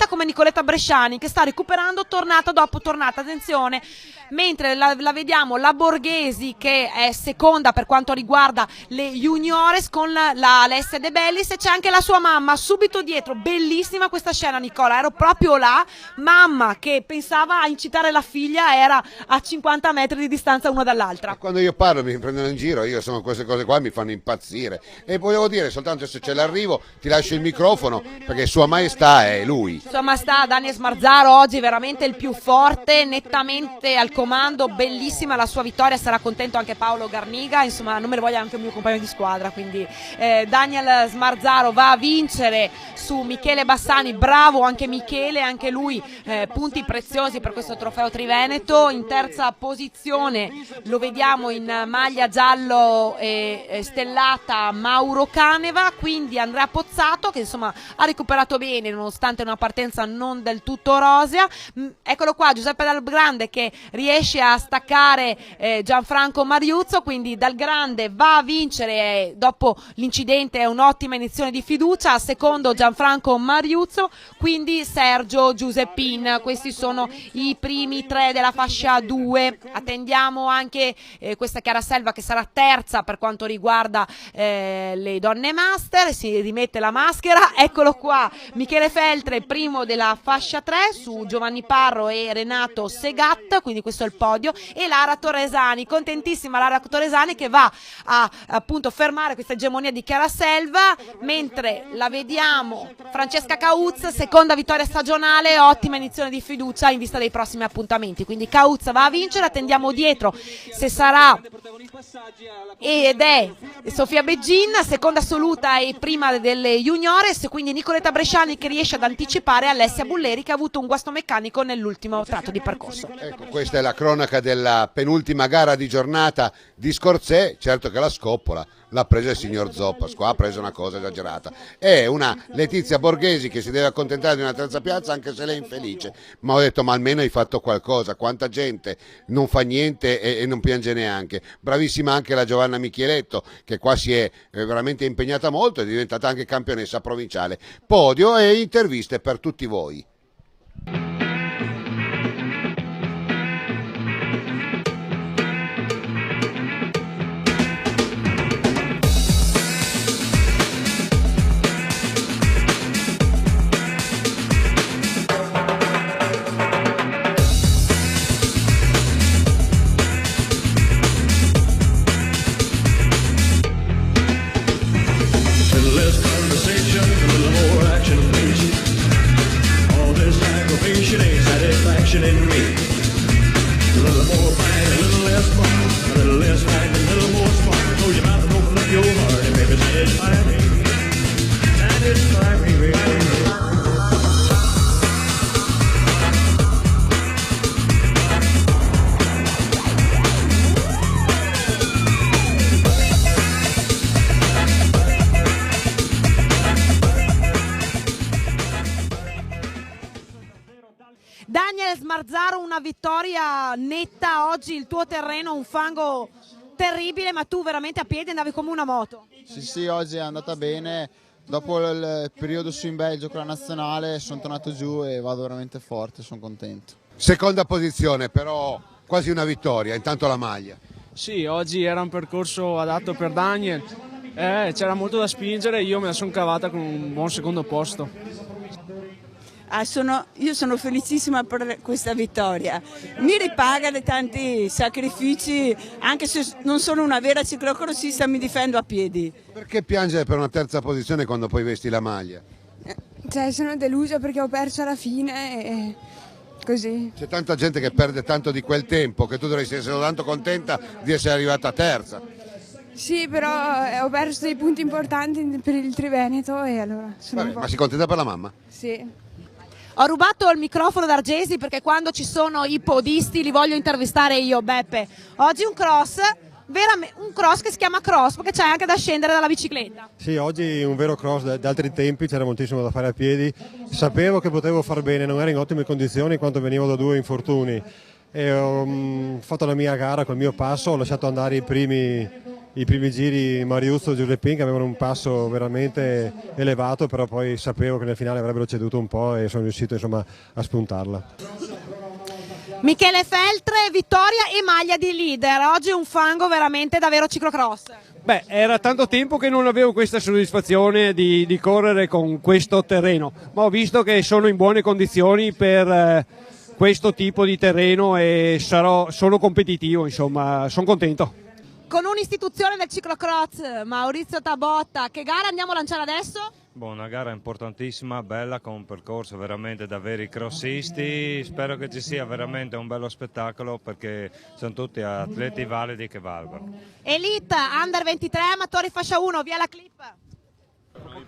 come Nicoletta Bresciani che sta recuperando tornata dopo tornata, attenzione, mentre la vediamo la Borghesi che è seconda per quanto riguarda le juniores con la Alessia De Bellis e c'è anche la sua mamma subito dietro, bellissima questa scena Nicola, ero proprio là, mamma che pensava a incitare la figlia, era a 50 metri di distanza una dall'altra. Quando io parlo mi prendono in giro, io sono queste cose qua mi fanno impazzire e volevo dire soltanto se c'è l'arrivo ti lascio il microfono perché Sua Maestà è lui. Sua Maestà Daniel Smarzaro oggi veramente il più forte, nettamente al comando, bellissima la sua vittoria, sarà contento anche Paolo Garniga, insomma non me ne voglia anche il mio compagno di squadra, quindi Daniel Smarzaro va a vincere su Michele Bassani, bravo anche Michele, anche lui punti preziosi per questo trofeo Triveneto. In terza posizione lo vediamo in maglia giallo e stellata Mauro Caneva, quindi Andrea Pozzato che insomma ha recuperato bene nonostante una partenza non del tutto rosea. Eccolo qua Giuseppe Dal Grande che riesce a staccare Gianfranco Mariuzzo, quindi Dal Grande va a vincere dopo l'incidente, è un'ottima iniezione di fiducia. A secondo Gianfranco Mariuzzo, quindi Sergio Giuseppin. Questi sono i primi tre della fascia 2. Attendiamo anche questa Chiara Selva che sarà terza per quanto riguarda le donne master, si rimette la maschera. Eccolo qua Michele Feltre, primo della fascia 3 su Giovanni Parro e Renato Segat, quindi questo è il podio, e Lara Torresani, contentissima Lara Torresani che va a appunto fermare questa egemonia di Chiara Selva, mentre la vediamo Francesca Cauz, seconda vittoria stagionale, ottima inizione di fiducia in vista dei prossimi appuntamenti, quindi Cauz va a vincere. Attendiamo dietro se sarà ed è Sofia Beggin, seconda assoluta e prima delle juniores, quindi Nicoletta Bresciani che riesce ad anticipare Alessia Bulleri che ha avuto un guasto meccanico nell'ultimo tratto di percorso. Ecco, questa è la cronaca della penultima gara di giornata di Scorzè. Certo che la scoppola l'ha presa il signor Zoppa, qua ha preso una cosa esagerata. È una Letizia Borghesi che si deve accontentare di una terza piazza anche se lei è infelice, ma ho detto ma almeno hai fatto qualcosa, quanta gente non fa niente e non piange neanche. Bravissima anche la Giovanna Micheletto che qua si è veramente impegnata molto, è diventata anche campionessa provinciale. Podio e interviste per tutti voi. Daniel Smarzaro, una vittoria netta oggi, il tuo terreno un fango terribile, ma tu veramente a piedi andavi come una moto. Sì, oggi è andata bene, dopo il periodo su in Belgio con la nazionale sono tornato giù e vado veramente forte, sono contento. Seconda posizione, però quasi una vittoria, intanto la maglia. Sì, oggi era un percorso adatto per Daniel, c'era molto da spingere, io me la sono cavata con un buon secondo posto. Io sono felicissima per questa vittoria, mi ripaga di tanti sacrifici, anche se non sono una vera ciclocrossista mi difendo a piedi. Perché piangere per una terza posizione quando poi vesti la maglia? Sono delusa perché ho perso alla fine e così. C'è tanta gente che perde tanto di quel tempo che tu dovresti essere tanto contenta di essere arrivata terza. Sì, però ho perso dei punti importanti per il Triveneto e allora sono un po'... Ma si contenta per la mamma? Sì. Ho rubato il microfono da Argesi perché quando ci sono i podisti li voglio intervistare io, Beppe. Oggi un cross, un cross che si chiama cross perché c'è anche da scendere dalla bicicletta. Sì, oggi un vero cross da altri tempi, c'era moltissimo da fare a piedi. Sapevo che potevo far bene, non ero in ottime condizioni quando venivo da 2 infortuni. E ho fatto la mia gara col mio passo, ho lasciato andare i primi giri Mariuzzo e Giuseppin che avevano un passo veramente elevato, però poi sapevo che nel finale avrebbero ceduto un po' e sono riuscito insomma a spuntarla. Michele Feltre, vittoria e maglia di leader, oggi un fango veramente davvero ciclocross. Beh, era tanto tempo che non avevo questa soddisfazione di correre con questo terreno, ma ho visto che sono in buone condizioni per questo tipo di terreno e sono competitivo, insomma, sono contento. Con un'istituzione del ciclocross, Maurizio Tabotta, che gara andiamo a lanciare adesso? Una gara importantissima, bella, con un percorso veramente da veri crossisti, spero che ci sia veramente un bello spettacolo perché sono tutti atleti validi che valgono. Elite, Under 23, amatori fascia 1, via la clip.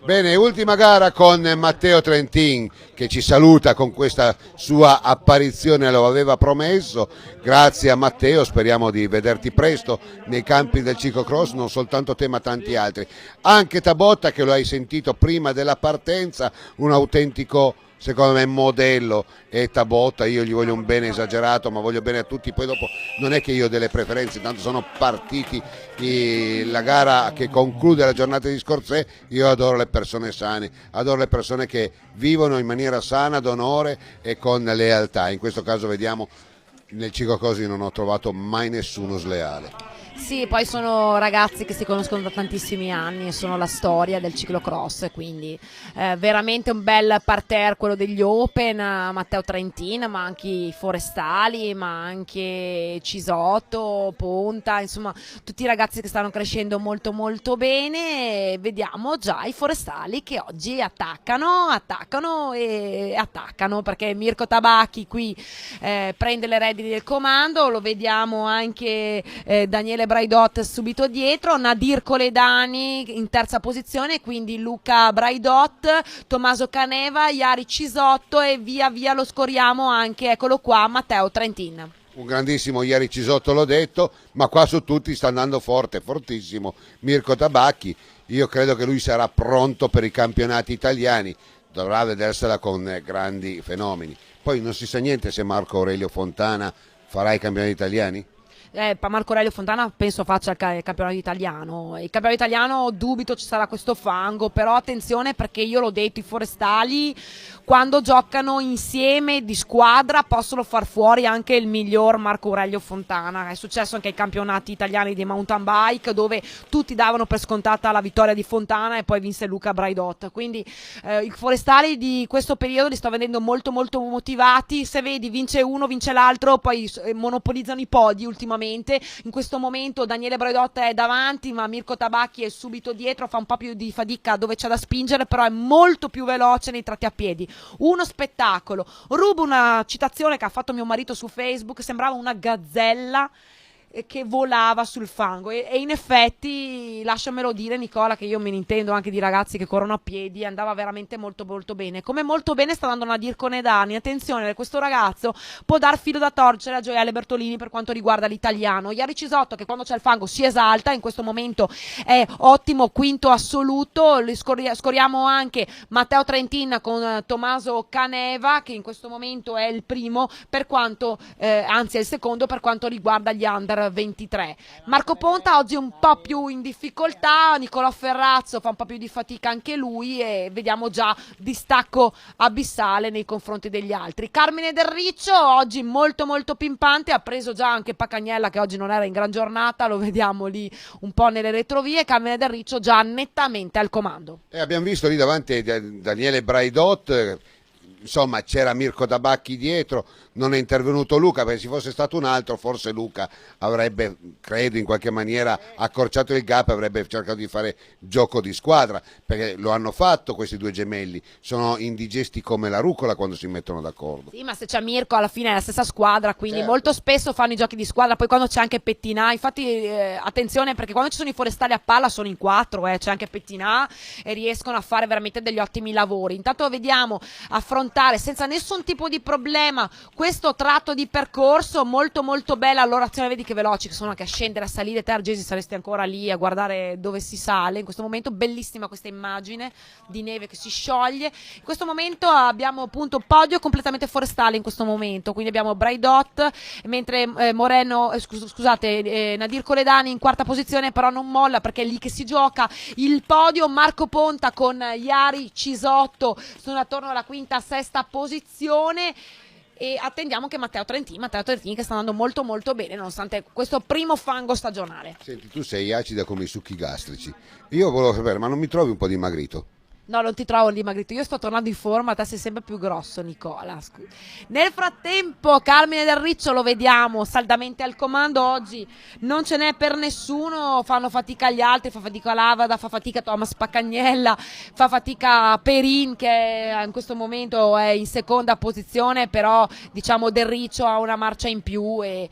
Bene, ultima gara con Matteo Trentin che ci saluta con questa sua apparizione, lo aveva promesso. Grazie a Matteo, speriamo di vederti presto nei campi del ciclocross, non soltanto te ma tanti altri. Anche Tabotta, che lo hai sentito prima della partenza, un autentico, secondo me, modello. E Tabotta, io gli voglio un bene esagerato, ma voglio bene a tutti. Poi dopo non è che io ho delle preferenze, tanto sono partiti la gara che conclude la giornata di Scorzè. Io adoro le persone sane, adoro le persone che vivono in maniera sana, d'onore e con lealtà. In questo caso vediamo, nel ciclocross non ho trovato mai nessuno sleale. Sì, poi sono ragazzi che si conoscono da tantissimi anni e sono la storia del ciclocross, quindi veramente un bel parterre quello degli Open, Matteo Trentin, ma anche i forestali, ma anche Cisotto, Ponta, insomma tutti i ragazzi che stanno crescendo molto molto bene. Vediamo già i forestali che oggi attaccano perché Mirko Tabacchi qui prende le redini del comando, lo vediamo anche Daniele Braidot subito dietro, Nadir Coledani in terza posizione, quindi Luca Braidot, Tommaso Caneva, Iari Cisotto e via via lo scoriamo anche, eccolo qua, Matteo Trentin. Un grandissimo Iari Cisotto, l'ho detto, ma qua su tutti sta andando forte, fortissimo Mirko Tabacchi. Io credo che lui sarà pronto per i campionati italiani, dovrà vedersela con grandi fenomeni. Poi non si sa niente se Marco Aurelio Fontana farà i campionati italiani? Marco Aurelio Fontana penso faccia il campionato italiano. Il campionato italiano dubito ci sarà questo fango, però attenzione perché io l'ho detto, i forestali quando giocano insieme di squadra possono far fuori anche il miglior Marco Aurelio Fontana. È successo anche ai campionati italiani di mountain bike dove tutti davano per scontata la vittoria di Fontana e poi vinse Luca Braidot. Quindi i forestali di questo periodo li sto vedendo molto molto motivati. Se vedi vince uno, vince l'altro, poi monopolizzano i podi ultimamente. In questo momento Daniele Braidot è davanti, ma Mirko Tabacchi è subito dietro, fa un po' più di fatica dove c'è da spingere, però è molto più veloce nei tratti a piedi. Uno spettacolo. Rubo una citazione che ha fatto mio marito su Facebook, sembrava una gazzella che volava sul fango e in effetti, lasciamelo dire Nicola, che io me ne intendo anche di ragazzi che corrono a piedi, andava veramente molto molto bene, come molto bene sta andando Nadir Conedani. Attenzione, questo ragazzo può dar filo da torcere a Gioele Bertolini per quanto riguarda l'italiano. Iari Cisotto, che quando c'è il fango si esalta, in questo momento è ottimo, quinto assoluto. Scoriamo anche Matteo Trentin con Tommaso Caneva, che in questo momento è il primo per quanto anzi è il secondo per quanto riguarda gli under 23. Marco Ponta oggi un po' più in difficoltà, Nicolò Ferrazzo fa un po' più di fatica anche lui e vediamo già distacco abissale nei confronti degli altri. Carmine Del Riccio oggi molto molto pimpante, ha preso già anche Pacagnella che oggi non era in gran giornata, lo vediamo lì un po' nelle retrovie. Carmine Del Riccio già nettamente al comando. Abbiamo visto lì davanti Daniele Braidot, insomma c'era Mirko Tabacchi dietro, non è intervenuto Luca, perché se fosse stato un altro forse Luca avrebbe, credo, in qualche maniera accorciato il gap, avrebbe cercato di fare gioco di squadra, perché lo hanno fatto questi due gemelli, sono indigesti come la rucola quando si mettono d'accordo. Sì, ma se c'è Mirko alla fine è la stessa squadra, quindi molto spesso fanno i giochi di squadra, poi quando c'è anche Pettinà, infatti attenzione perché quando ci sono i forestali a palla sono in 4, c'è anche Pettinà e riescono a fare veramente degli ottimi lavori. Intanto vediamo affrontare senza nessun tipo di problema questo tratto di percorso, molto molto bella. Allora vedi che veloci che sono anche a scendere, a salire. Te Argesi saresti ancora lì a guardare dove si sale in questo momento. Bellissima questa immagine di neve che si scioglie. In questo momento abbiamo appunto podio completamente forestale in questo momento, quindi abbiamo Braidot, mentre Nadir Coledani in quarta posizione, però non molla perché è lì che si gioca il podio. Marco Ponta con Iari Cisotto sono attorno alla quinta, sesta posizione. E attendiamo che Matteo Trentin che sta andando molto molto bene nonostante questo primo fango stagionale. Senti, tu sei acida come i succhi gastrici, io volevo sapere, ma non mi trovi un po' dimagrito? No, non ti trovo dimagrito, io sto tornando in forma, te sei sempre più grosso, Nicola. Nel frattempo Carmine Del Riccio lo vediamo saldamente al comando, oggi non ce n'è per nessuno, fanno fatica gli altri, fa fatica Lavada, fa fatica Thomas Paccagnella, fa fatica Perin che in questo momento è in seconda posizione, però diciamo Del Riccio ha una marcia in più e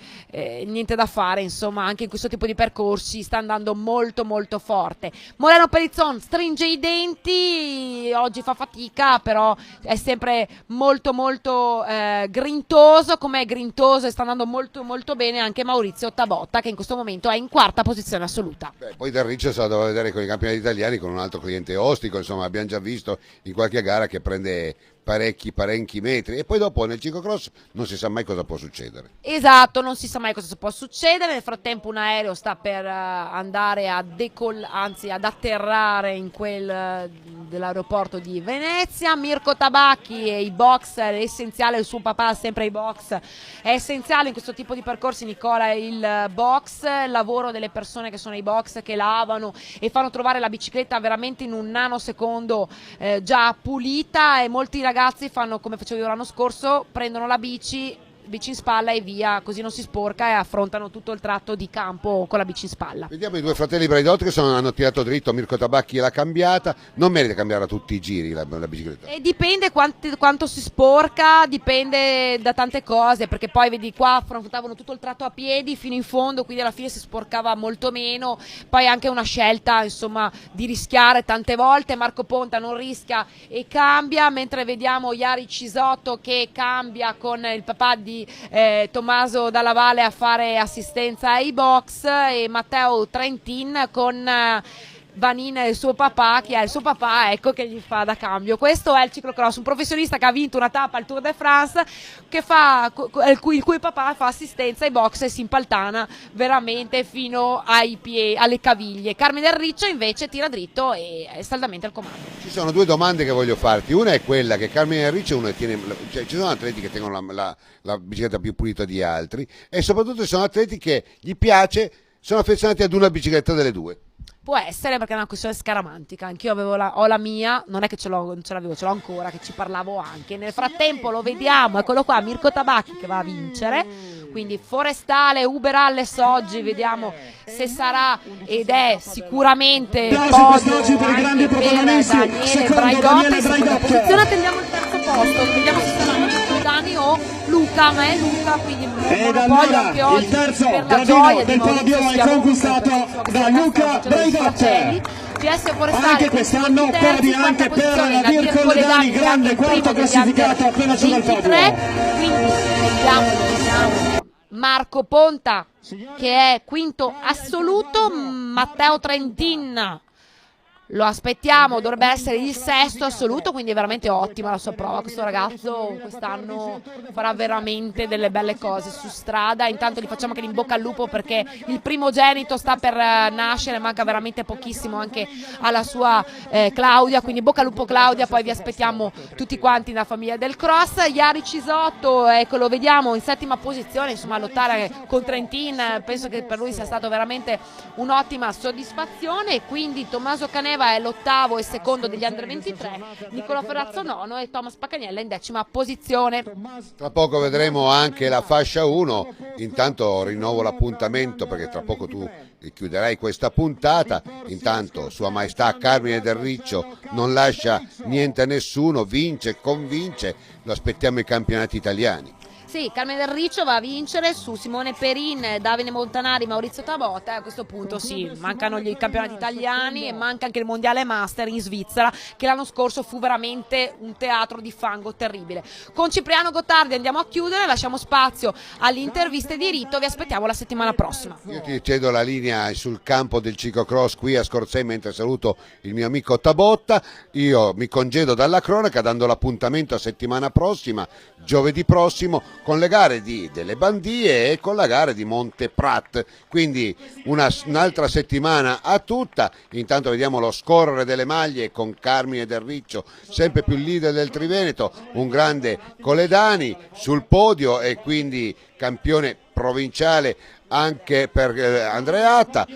niente da fare, insomma anche in questo tipo di percorsi sta andando molto molto forte. Moreno Pellizzon stringe i denti, oggi fa fatica, però è sempre molto molto grintoso, come è grintoso e sta andando molto molto bene anche Maurizio Tabotta, che in questo momento è in quarta posizione assoluta. Poi Del Riccio se la doveva vedere con i campionati italiani, con un altro cliente ostico, insomma abbiamo già visto in qualche gara che prende parecchi metri, e poi dopo nel ciclocross non si sa mai cosa può succedere. Esatto, non si sa mai cosa può succedere. Nel frattempo un aereo sta per andare a ad atterrare in quel dell'aeroporto di Venezia. Mirko Tabacchi e i box, è essenziale, il suo papà ha sempre i box, è essenziale in questo tipo di percorsi, Nicola, il box, il lavoro delle persone che sono ai box, che lavano e fanno trovare la bicicletta veramente in un nanosecondo già pulita, e molti ragazzi fanno come facevo io l'anno scorso, prendono la bici in spalla e via, così non si sporca, e affrontano tutto il tratto di campo con la bici in spalla. Vediamo i due fratelli Braidot che hanno tirato dritto, Mirko Tabacchi l'ha cambiata, non merita cambiare a tutti i giri la bicicletta. E dipende quanto si sporca, dipende da tante cose, perché poi vedi qua affrontavano tutto il tratto a piedi fino in fondo, quindi alla fine si sporcava molto meno, poi anche una scelta insomma di rischiare tante volte. Marco Ponta non rischia e cambia, mentre vediamo Iari Cisotto che cambia con il papà di Tommaso Dalla Valle a fare assistenza ai box, e Matteo Trentin con Vanin e il suo papà, che è il suo papà, ecco, che gli fa da cambio. Questo è il ciclocross, un professionista che ha vinto una tappa al Tour de France, che il cui papà fa assistenza ai box e si impaltana veramente fino alle caviglie. Carmine Del Riccio invece tira dritto e è saldamente al comando. Ci sono due domande che voglio farti, una è quella che Carmine Del Riccio ci sono atleti che tengono la bicicletta più pulita di altri, e soprattutto ci sono atleti che gli piace, sono affezionati ad una bicicletta delle due. Può essere, perché è una questione scaramantica. Anch'io ho la mia, non è che non ce l'avevo, ce l'ho ancora, che ci parlavo anche. Nel frattempo lo vediamo, eccolo qua, Mirko Tabacchi che va a vincere. Quindi Forestale, Uber Alles oggi, vediamo se sarà, ed è sicuramente podio anche per Daniele Braidot. In seconda posizione attendiamo il terzo posto, vediamo se saranno Dani o Luca, ma è Luca, quindi un podio anche oggi per la gioia del podio è conquistato da Luca Braidot. PS Forestale anche quest'anno podio anche per la Mirko Ledani, grande quarto classificato appena giù dal podio. Quindi vediamo Marco Ponta che è quinto assoluto, Matteo Trentin lo aspettiamo, dovrebbe essere il sesto assoluto, quindi è veramente ottima la sua prova. Questo ragazzo quest'anno farà veramente delle belle cose su strada. Intanto gli facciamo anche in bocca al lupo, perché il primogenito sta per nascere, manca veramente pochissimo anche alla sua Claudia, quindi bocca al lupo Claudia. Poi vi aspettiamo tutti quanti nella famiglia del cross. Iari Cisotto, ecco, lo vediamo in settima posizione, insomma a lottare con Trentin, penso che per lui sia stato veramente un'ottima soddisfazione. E quindi Tommaso Caneva è l'ottavo e secondo degli Under 23, Nicola Ferrazzo nono e Thomas Paccagnella in decima posizione. Tra poco vedremo anche la fascia 1, intanto rinnovo l'appuntamento perché tra poco tu chiuderai questa puntata. Intanto Sua Maestà Carmine Del Riccio non lascia niente a nessuno, vince, convince, lo aspettiamo ai campionati italiani. Sì, Carmine Del Riccio va a vincere su Simone Perin, Davide Montanari, Maurizio Tabotta, e a questo punto sì, mancano gli campionati italiani e manca anche il mondiale master in Svizzera, che l'anno scorso fu veramente un teatro di fango terribile. Con Cipriano Gottardi andiamo a chiudere, lasciamo spazio alle interviste di Rito, vi aspettiamo la settimana prossima. Io ti cedo la linea sul campo del ciclocross qui a Scorzè, mentre saluto il mio amico Tabotta. Io mi congedo dalla cronaca dando l'appuntamento a settimana prossima, giovedì prossimo, con le gare delle Bandie e con la gara di Monte Prat, quindi un'altra settimana a tutta. Intanto vediamo lo scorrere delle maglie con Carmine Del Riccio, sempre più leader del Triveneto, un grande Coledani sul podio e quindi campione provinciale anche per Andreatta.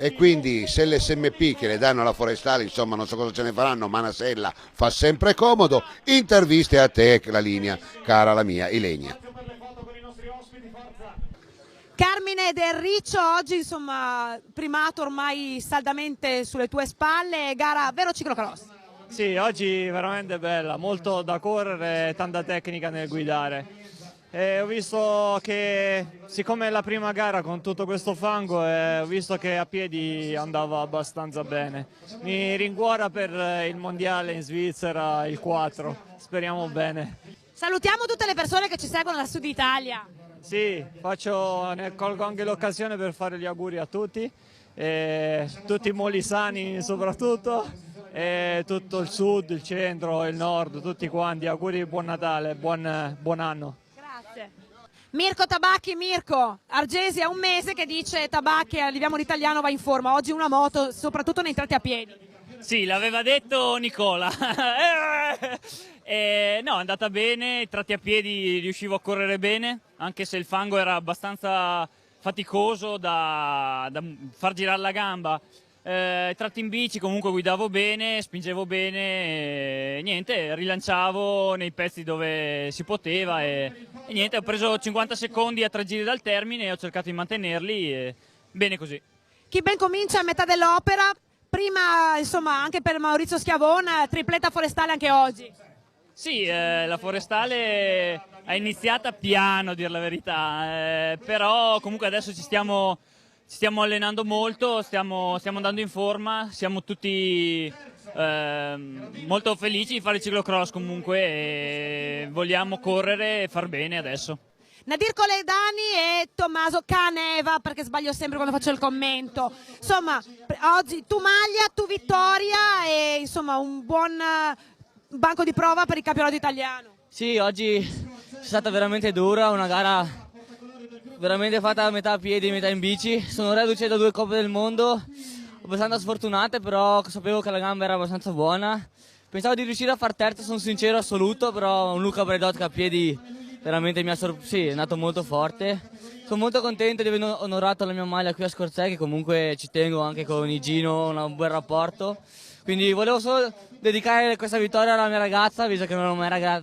e quindi se l'SMP che le danno alla Forestale, insomma non so cosa ce ne faranno, ma una sella fa sempre comodo. Interviste a te, la linea, cara la mia Ilenia. Carmine Del Riccio, oggi insomma primato ormai saldamente sulle tue spalle, gara vero ciclocross? Sì, oggi veramente bella, molto da correre, tanta tecnica nel guidare. Ho visto che, siccome è la prima gara con tutto questo fango, ho visto che a piedi andava abbastanza bene. Mi rincuora per il mondiale in Svizzera il 4, speriamo bene. Salutiamo tutte le persone che ci seguono dal Sud Italia. Sì, ne colgo anche l'occasione per fare gli auguri a tutti, tutti i molisani soprattutto, e tutto il sud, il centro, il nord, tutti quanti, auguri di buon Natale, buon anno. Grazie. Mirko Tabacchi, Mirko, Argesi è un mese che dice Tabacchi, arriviamo l'italiano, va in forma, oggi una moto, soprattutto nei tratti a piedi. Sì, l'aveva detto Nicola. No, è andata bene, i tratti a piedi riuscivo a correre bene, anche se il fango era abbastanza faticoso da far girare la gamba. I tratti in bici comunque guidavo bene, spingevo bene, e niente, rilanciavo nei pezzi dove si poteva e niente, ho preso 50 secondi a 3 giri dal termine e ho cercato di mantenerli e bene così. Chi ben comincia a metà dell'opera, prima insomma anche per Maurizio Schiavone, tripletta Forestale anche oggi. Sì, la Forestale è iniziata piano a dire la verità, però comunque adesso ci stiamo allenando molto, stiamo andando in forma, siamo tutti molto felici di fare il ciclocross comunque e vogliamo correre e far bene adesso. Nadir Coledani e Tommaso Caneva, perché sbaglio sempre quando faccio il commento. Insomma, oggi tu maglia, tu vittoria e insomma un buon banco di prova per il campionato italiano. Sì, oggi è stata veramente dura, una gara veramente fatta a metà piedi, metà in bici. Sono reduce da 2 coppe del mondo, abbastanza sfortunate, però sapevo che la gamba era abbastanza buona. Pensavo di riuscire a far terzo, sono sincero assoluto, però un Luca Bredot che a piedi veramente sì, è andato molto forte. Sono molto contento di aver onorato la mia maglia qui a Scorzè, che comunque ci tengo anche con Igino, un buon rapporto. Quindi volevo solo dedicare questa vittoria alla mia ragazza, visto che non era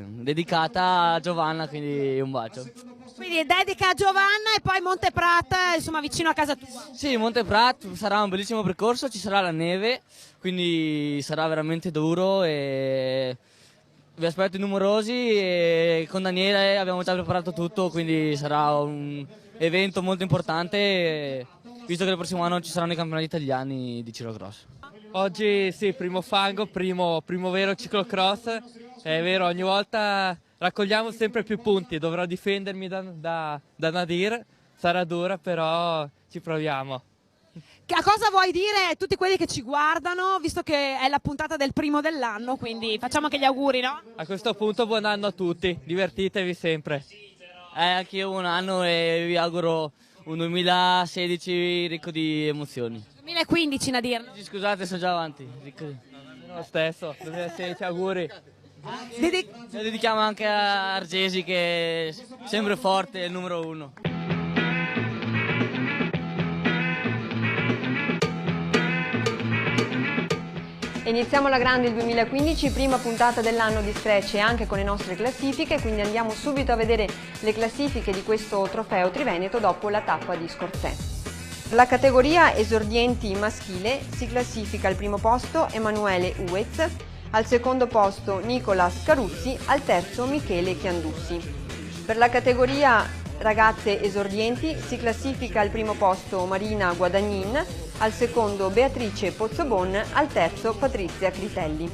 dedicata a Giovanna, quindi un bacio. Quindi dedica a Giovanna e poi Monteprat, insomma vicino a casa tua. Sì, Monteprat sarà un bellissimo percorso, ci sarà la neve, quindi sarà veramente duro e vi aspetto numerosi e con Daniele abbiamo già preparato tutto, quindi sarà un evento molto importante, visto che il prossimo anno ci saranno i campionati italiani di ciclocross. Oggi sì, primo fango, primo vero ciclocross, è vero, ogni volta raccogliamo sempre più punti, dovrò difendermi da Nadir, sarà dura però ci proviamo. A cosa vuoi dire a tutti quelli che ci guardano, visto che è la puntata del primo dell'anno, quindi facciamo anche gli auguri, no? A questo punto buon anno a tutti, divertitevi sempre. Anch'io buon anno e vi auguro un 2016 ricco di emozioni. 2015 Nadir. Scusate, sono già avanti. Lo stesso, 2016 auguri. Lo dedichiamo anche a Argesi che è sempre forte, è il numero 1. Iniziamo la grande il 2015, prima puntata dell'anno di Scratch e anche con le nostre classifiche, quindi andiamo subito a vedere le classifiche di questo trofeo Triveneto dopo la tappa di Scorzè. La categoria esordienti maschile si classifica al primo posto Emanuele Uez, al secondo posto Nicolas Caruzzi, al terzo Michele Chiandussi. Per la categoria ragazze esordienti si classifica al primo posto Marina Guadagnin, al secondo Beatrice Pozzobon, al terzo Patrizia Critelli.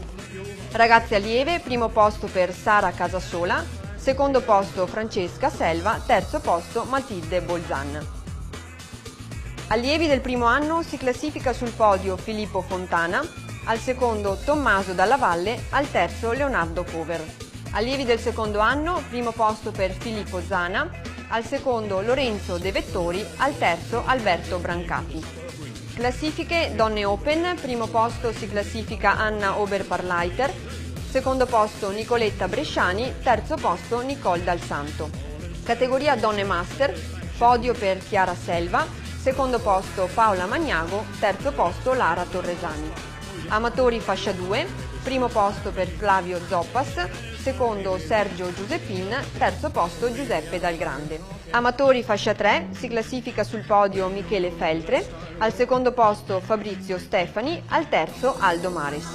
Ragazze allieve, primo posto per Sara Casasola, secondo posto Francesca Selva, terzo posto Matilde Bolzan. Allievi del primo anno si classifica sul podio Filippo Fontana, al secondo Tommaso Dalla Valle, al terzo Leonardo Cover. Allievi del secondo anno, primo posto per Filippo Zana, al secondo Lorenzo De Vettori, al terzo Alberto Brancati. Classifiche Donne Open, primo posto si classifica Anna Oberparleiter, secondo posto Nicoletta Bresciani, terzo posto Nicole Dal Santo. Categoria Donne Master, podio per Chiara Selva, secondo posto Paola Magnago, terzo posto Lara Torresani. Amatori fascia 2, primo posto per Flavio Zoppas, secondo Sergio Giuseppin, terzo posto Giuseppe Dal Grande. Amatori fascia 3, si classifica sul podio Michele Feltre, al secondo posto Fabrizio Stefani, al terzo Aldo Mares.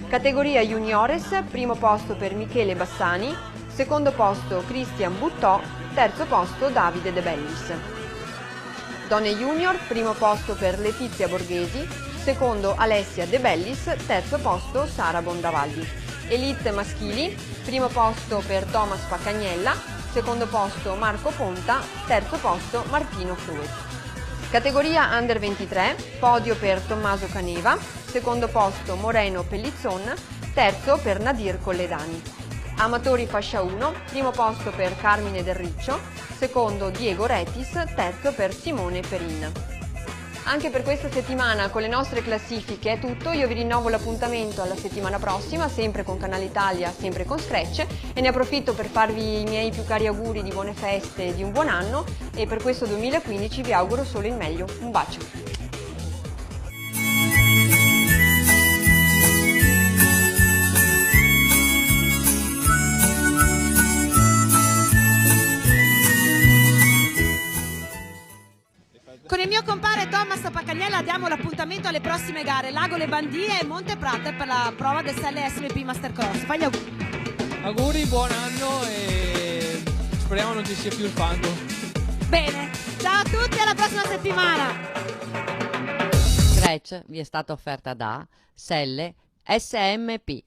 Categoria Juniores, primo posto per Michele Bassani, secondo posto Cristian Buttò, terzo posto Davide De Bellis. Donne Junior, primo posto per Letizia Borghesi, secondo Alessia De Bellis, terzo posto Sara Bondavalli. Elite maschili, primo posto per Thomas Paccagnella, secondo posto Marco Ponta, terzo posto Martino Frue. Categoria Under 23, podio per Tommaso Caneva, secondo posto Moreno Pellizzon, terzo per Nadir Colledani. Amatori fascia 1, primo posto per Carmine Del Riccio, secondo Diego Retis, terzo per Simone Perin. Anche per questa settimana con le nostre classifiche è tutto, io vi rinnovo l'appuntamento alla settimana prossima, sempre con Canale Italia, sempre con Scratch, e ne approfitto per farvi i miei più cari auguri di buone feste e di un buon anno, e per questo 2015 vi auguro solo il meglio. Un bacio! Con il mio compare Thomas Paccagnella diamo l'appuntamento alle prossime gare, Lago Le Bandie e Monte Prate per la prova del SLSMP Mastercross. Fagli auguri. Auguri, buon anno e speriamo non ci sia più il fango. Bene, ciao a tutti, alla prossima settimana. Scratch vi è stata offerta da Selle SMP.